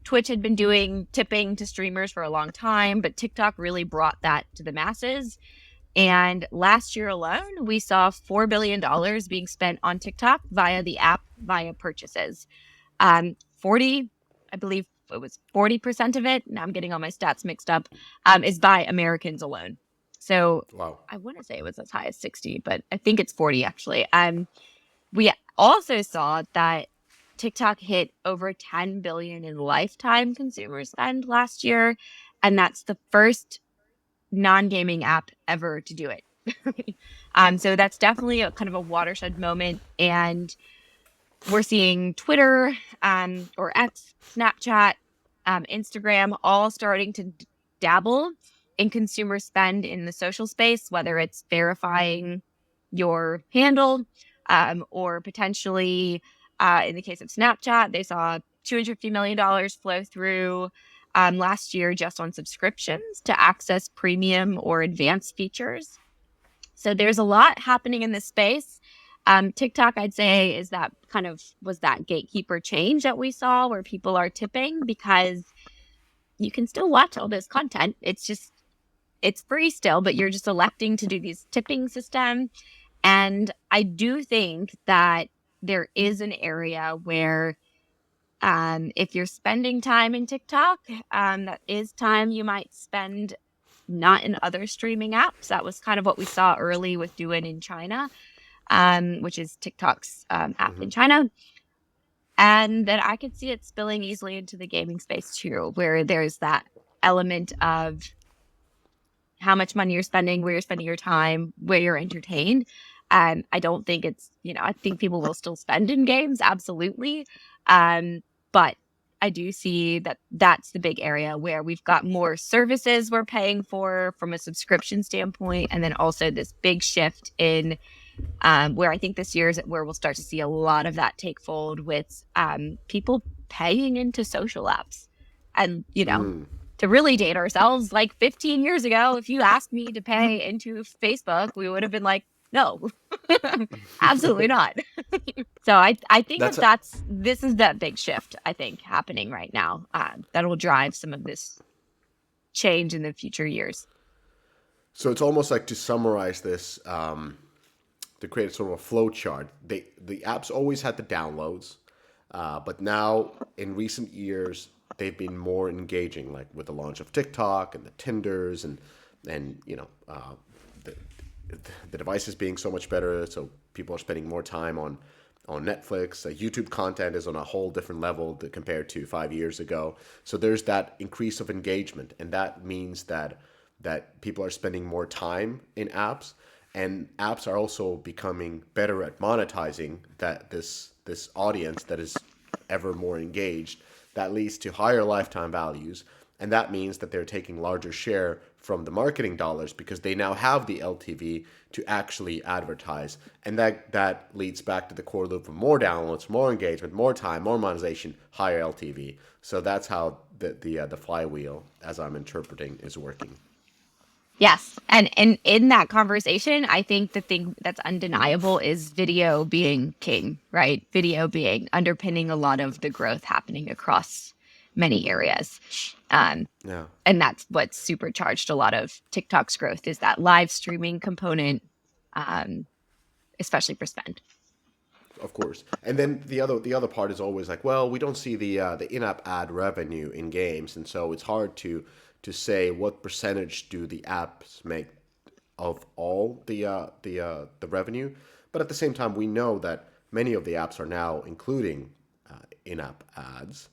Twitch had been doing tipping to streamers for a long time, but TikTok really brought that to the masses. And last year alone, we saw $4 billion being spent on TikTok via the app, via purchases. 40, I believe it was 40% of it, now I'm getting all my stats mixed up, is by Americans alone. So Wow. I want to say it was as high as 60, but I think it's 40 actually. We also saw that TikTok hit over 10 billion in lifetime consumer spend last year, and that's the first non-gaming app ever to do it. So that's definitely a kind of a watershed moment. And we're seeing Twitter, or X, Snapchat, Instagram, all starting to dabble in consumer spend in the social space, whether it's verifying your handle, or potentially, in the case of Snapchat, they saw $250 million flow through last year just on subscriptions to access premium or advanced features. So there's a lot happening in this space. TikTok, I'd say, is that kind of was that gatekeeper change that we saw where people are tipping because you can still watch all this content. It's free still, but you're just electing to do these tipping system. And I do think that there is an area where, if you're spending time in TikTok, that is time you might spend not in other streaming apps. That was kind of what we saw early with Douyin in China, which is TikTok's app Hmm. in China. And then I could see it spilling easily into the gaming space too, where there's that element of how much money you're spending, where you're spending your time, where you're entertained. And I don't think I think people will still spend in games, absolutely. But I do see that that's the big area where we've got more services we're paying for from a subscription standpoint. And then also this big shift in, where I think this year is where we'll start to see a lot of that take fold with, people paying into social apps. And, to really date ourselves, like 15 years ago, if you asked me to pay into Facebook, we would have been like, no, absolutely not. So I think That's a, this is that big shift, I think, happening right now, that will drive some of this change in the future years. so it's almost like to summarize this, to create sort of a flow chart. The apps always had the downloads, but now in recent years they've been more engaging, like with the launch of TikTok and the Tinders and the the devices being so much better. So people are spending more time on Netflix. YouTube content is on a whole different level compared to 5 years ago. So there's that increase of engagement, and that means that people are spending more time in apps, and apps are also becoming better at monetizing this audience that is ever more engaged. That leads to higher lifetime values, and that means that they're taking larger share from the marketing dollars because they now have the LTV to actually advertise, and that leads back to the core loop of more downloads, more engagement, more time, more monetization, higher LTV. So that's how the flywheel, as I'm interpreting, is working. Yes. And in that conversation, I think the thing that's undeniable is video being king, right? Video being underpinning a lot of the growth happening across many areas. Um, Yeah. and that's what supercharged a lot of TikTok's growth is that live streaming component, um, especially for spend. Of course. And then the other part is always like, well, we don't see the in-app ad revenue in games, and so it's hard to say what percentage do the apps make of all the revenue. But at the same time, we know that many of the apps are now including in-app ads,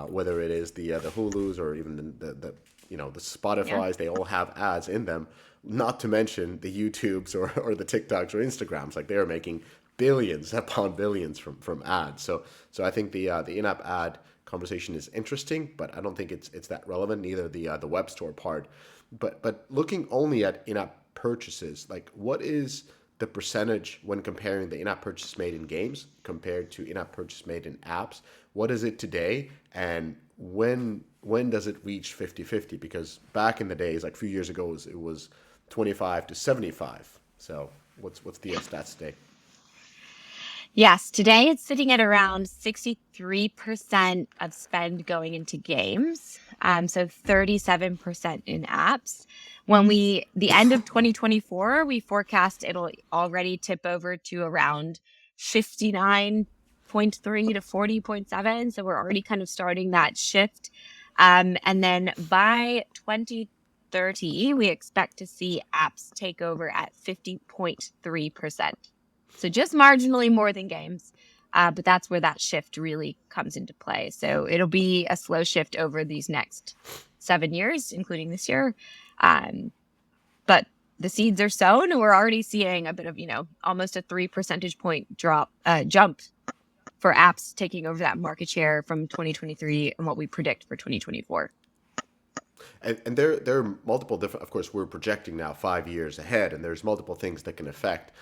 whether it is the Hulu's or even the Yeah. Spotify's. They all have ads in them. Not to mention the YouTubes or the TikToks or Instagrams. Like they are making billions upon billions from ads. So I think the in-app ad conversation is interesting, but I don't think it's that relevant. Neither the web store part. But looking only at in-app purchases, like what is the percentage when comparing the in-app purchase made in games compared to in-app purchase made in apps? What is it today, and when does it reach 50-50? Because back in the days, like a few years ago, it was 25 to 75. So what's the stats today? Yes, today it's sitting at around 63% of spend going into games. So 37% in apps. The end of 2024, we forecast it'll already tip over to around 59.3 to 40.7. So we're already kind of starting that shift. And then by 2030, we expect to see apps take over at 50.3%. So just marginally more than games. But that's where that shift really comes into play. So it'll be a slow shift over these next 7 years, including this year. But the seeds are sown, and we're already seeing a bit of, almost a 3 percentage point jump for apps taking over that market share from 2023 and what we predict for 2024. And there are multiple different. Of course, we're projecting now 5 years ahead, and there's multiple things that can affect.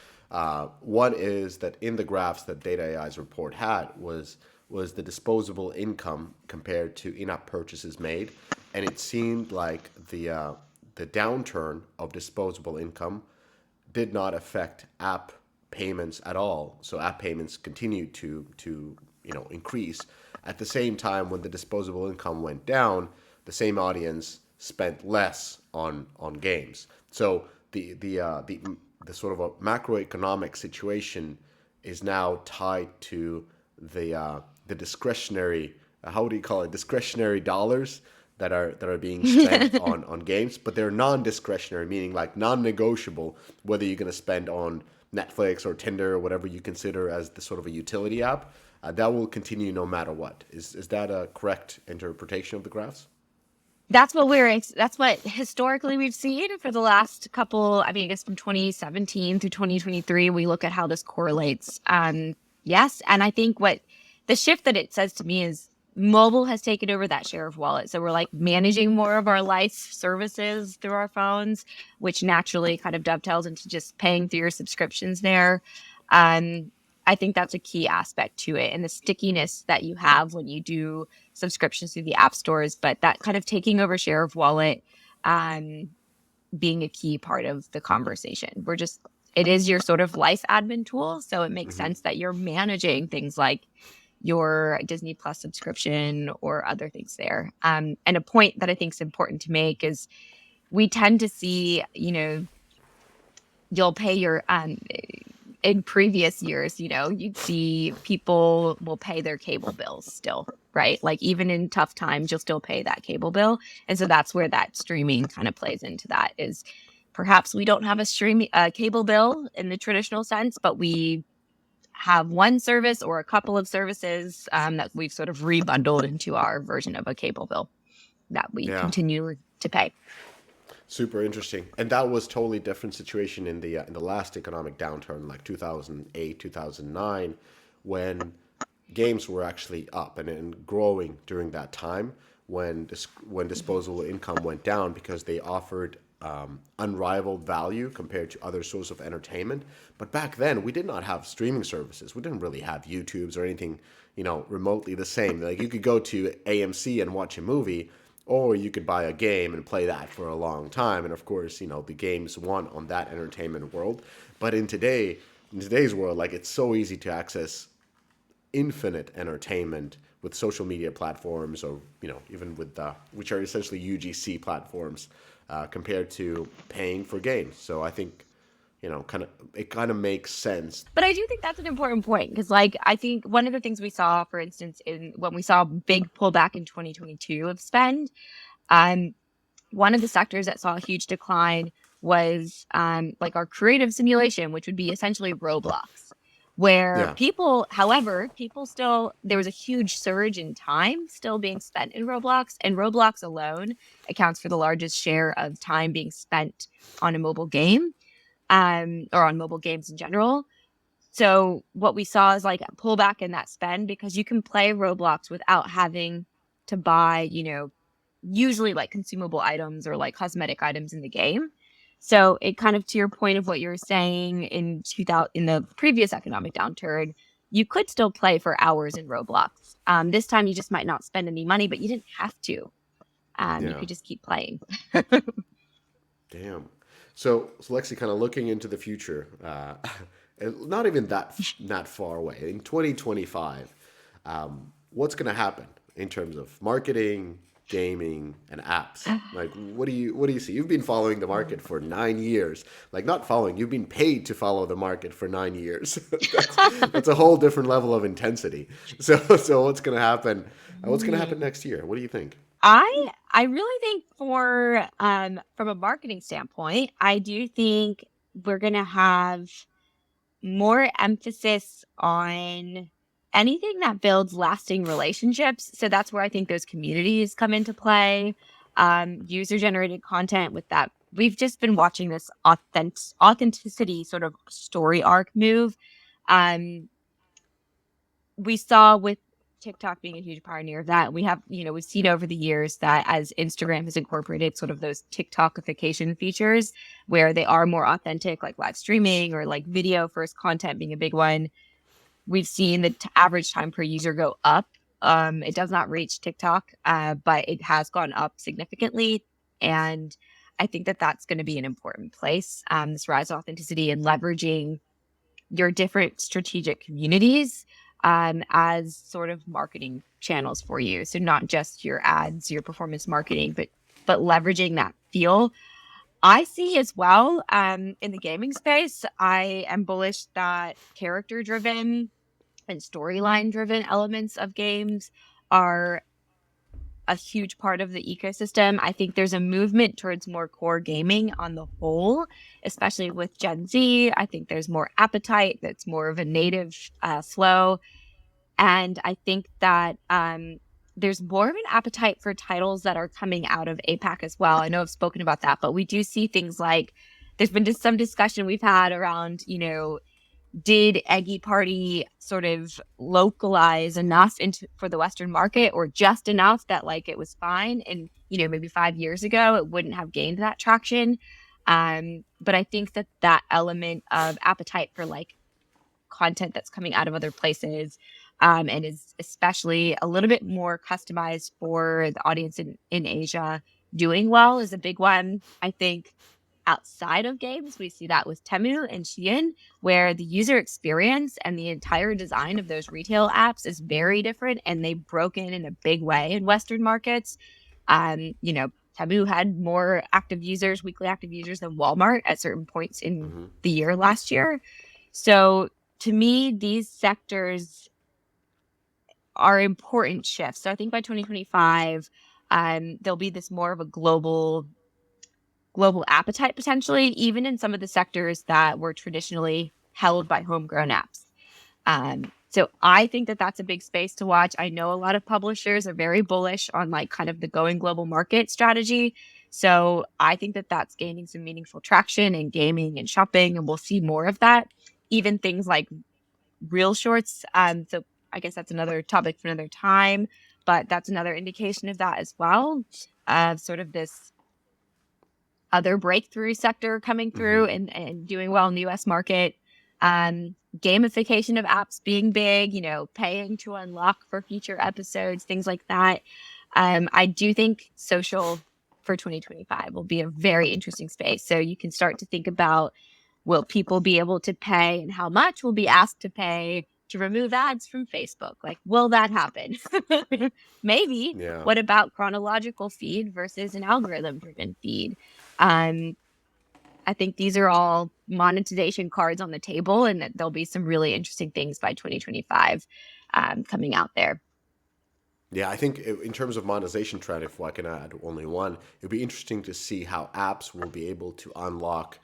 One is that in the graphs that Data.ai's report had was the disposable income compared to in-app purchases made, and it seemed like the downturn of disposable income did not affect app payments at all. So app payments continued to increase. At the same time, when the disposable income went down, the same audience spent less on games. So the sort of a macroeconomic situation is now tied to the discretionary, how do you call it, discretionary dollars that are being spent on games, but they're non-discretionary, meaning like non-negotiable, whether you're going to spend on Netflix or Tinder or whatever you consider as the sort of a utility app. That will continue no matter what. Is that a correct interpretation of the graphs? That's what historically we've seen for the last couple, I mean, I guess from 2017 through 2023, we look at how this correlates. Yes. And I think what the shift that it says to me is mobile has taken over that share of wallet. So we're like managing more of our life services through our phones, which naturally kind of dovetails into just paying through your subscriptions there. Um, I think that's a key aspect to it, and the stickiness that you have when you do subscriptions through the app stores, but that kind of taking over share of wallet being a key part of the conversation. It is your sort of life admin tool. So it makes sense that you're managing things like your Disney Plus subscription or other things there. And a point that I think is important to make is we tend to see, you'll pay your in previous years, you'd see people will pay their cable bills still, right? Like even in tough times, you'll still pay that cable bill. And so that's where that streaming kind of plays into that is perhaps we don't have a cable bill in the traditional sense, but we have one service or a couple of services that we've sort of rebundled into our version of a cable bill that we Yeah. continue to pay. Super interesting, and that was totally different situation in the last economic downturn, like 2008, 2009, when games were actually up and growing during that time. When disposable income went down because they offered unrivaled value compared to other sources of entertainment. But back then, we did not have streaming services. We didn't really have YouTubes or anything, remotely the same. Like you could go to AMC and watch a movie, or you could buy a game and play that for a long time. And of course, the games won on that entertainment world. But in today's world, like it's so easy to access infinite entertainment with social media platforms, or even with which are essentially UGC platforms, compared to paying for games. So I think it kind of makes sense. But I do think that's an important point because, like, I think one of the things we saw, for instance, in when we saw a big pullback in 2022 of spend, um, one of the sectors that saw a huge decline was like our creative simulation, which would be essentially Roblox, where Yeah, people still, there was a huge surge in time still being spent in Roblox, and Roblox alone accounts for the largest share of time being spent on a mobile game, or on mobile games in general. So what we saw is like a pullback in that spend because you can play Roblox without having to buy, usually like consumable items or like cosmetic items in the game. So it kind of, to your point of what you were saying in 2000, in the previous economic downturn, you could still play for hours in Roblox. This time you just might not spend any money, but you didn't have to. You yeah. could just keep playing. Damn. So Lexi, kind of looking into the future, and not even that far away. In 2025, what's going to happen in terms of marketing, gaming, and apps? Like, what do you see? You've been following the market for 9 years. Like, not following. You've been paid to follow the market for 9 years. That's a whole different level of intensity. So what's going to happen? What's going to happen next year? What do you think? I really think for from a marketing standpoint, I do think we're gonna have more emphasis on anything that builds lasting relationships. So that's where I think those communities come into play. User generated content with that. We've just been watching this authenticity sort of story arc move. Um, we saw with TikTok being a huge pioneer of that, we have, we've seen over the years that as Instagram has incorporated sort of those TikTokification features where they are more authentic, like live streaming or like video first content being a big one, we've seen the average time per user go up. It does not reach TikTok, but it has gone up significantly. And I think that that's going to be an important place. This rise of authenticity and leveraging your different strategic communities as sort of marketing channels for you. So not just your ads, your performance marketing, but leveraging that feel. I see as well in the gaming space. I am bullish that character driven and storyline driven elements of games are a huge part of the ecosystem. I think there's a movement towards more core gaming on the whole, especially with Gen Z. I think there's more appetite that's more of a native flow. And I think that there's more of an appetite for titles that are coming out of APAC as well. I know I've spoken about that, but we do see things like there's been just some discussion we've had around, did Eggy Party sort of localize enough into for the Western market or just enough that like it was fine? And, maybe 5 years ago, it wouldn't have gained that traction. But I think that that element of appetite for like content that's coming out of other places and is especially a little bit more customized for the audience in Asia doing well is a big one. I think outside of games, we see that with Temu and Shein, where the user experience and the entire design of those retail apps is very different and they broke in a big way in Western markets. Temu had more active users, weekly active users than Walmart at certain points in Mm-hmm. the year last year. So to me, these sectors are important shifts. So I think by 2025, there'll be this more of a global appetite potentially, even in some of the sectors that were traditionally held by homegrown apps. So I think that that's a big space to watch. I know a lot of publishers are very bullish on like kind of the going global market strategy. So I think that that's gaining some meaningful traction in gaming and shopping, and we'll see more of that. Even things like real shorts. So I guess that's another topic for another time, but that's another indication of that as well. Sort of this other breakthrough sector coming Mm-hmm. through and doing well in the US market. Gamification of apps being big, paying to unlock for future episodes, things like that. I do think social for 2025 will be a very interesting space. So you can start to think about, will people be able to pay and how much will be asked to pay to remove ads from Facebook? Like, will that happen? Maybe. Yeah. What about chronological feed versus an algorithm driven feed? Um, I think these are all monetization cards on the table, and that there'll be some really interesting things by 2025 coming out there. Yeah, I think in terms of monetization trend, if I can add only one, it'd be interesting to see how apps will be able to unlock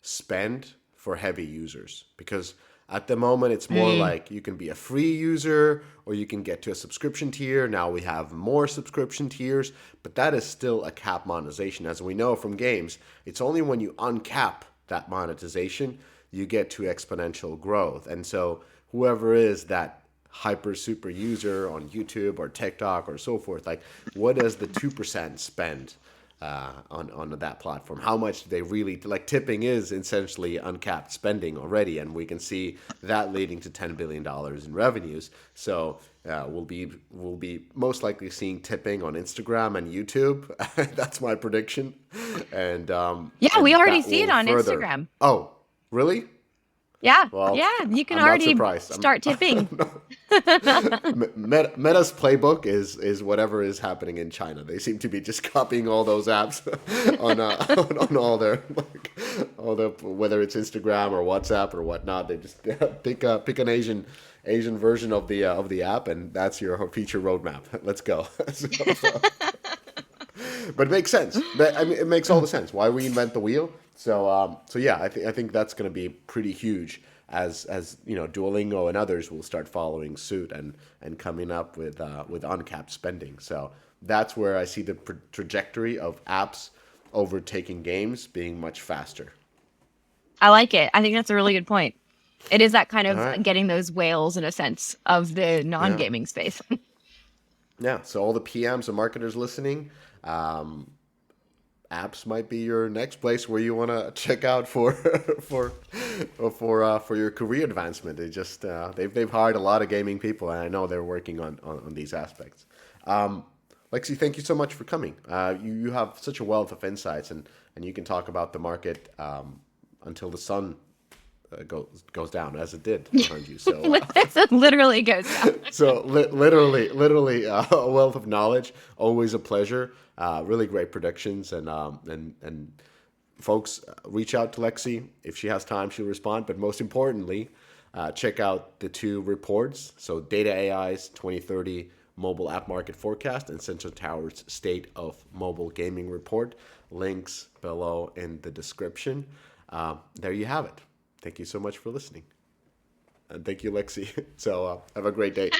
spend for heavy users. Because at the moment, it's more Mm. like you can be a free user or you can get to a subscription tier. Now we have more subscription tiers, but that is still a cap monetization. As we know from games, it's only when you uncap that monetization you get to exponential growth. And so whoever is that hyper super user on YouTube or TikTok or so forth, like what does the 2% spend on that platform? How much do they really like? Tipping is essentially uncapped spending already, and we can see that leading to $10 billion in revenues. So we'll be most likely seeing tipping on Instagram and YouTube. That's my prediction, Yeah, we and already that see it will on further. Instagram. Oh, really? Yeah, Well, yeah, you can I'm not already surprised. start tipping. Meta's playbook is whatever is happening in China. They seem to be just copying all those apps on all their all the whether it's Instagram or WhatsApp or whatnot. They just pick an Asian version of the app, and that's your feature roadmap. Let's go. But it makes sense. I mean, it makes all the sense. Why reinvent the wheel? So yeah, I think that's going to be pretty huge as Duolingo and others will start following suit and coming up with uncapped spending. So that's where I see the trajectory of apps overtaking games being much faster. I like it. I think that's a really good point. It is that kind All of right. getting those whales in a sense of the Yeah. non-gaming space. Yeah. So all the PMs and marketers listening, um, apps might be your next place where you want to check out for for for your career advancement. They've hired a lot of gaming people, and I know they're working on these aspects. Um, Lexi, thank you so much for coming. You have such a wealth of insights, and you can talk about the market until the sun goes down, as it did behind you. So It literally goes down. literally a wealth of knowledge. Always a pleasure. Really great predictions, and folks, reach out to Lexi if she has time. She'll respond. But most importantly, check out the two reports. So Data.ai's 2030 mobile app market forecast and Sensor Tower's state of mobile gaming report. Links below in the description. There you have it. Thank you so much for listening. And thank you, Lexi. So have a great day.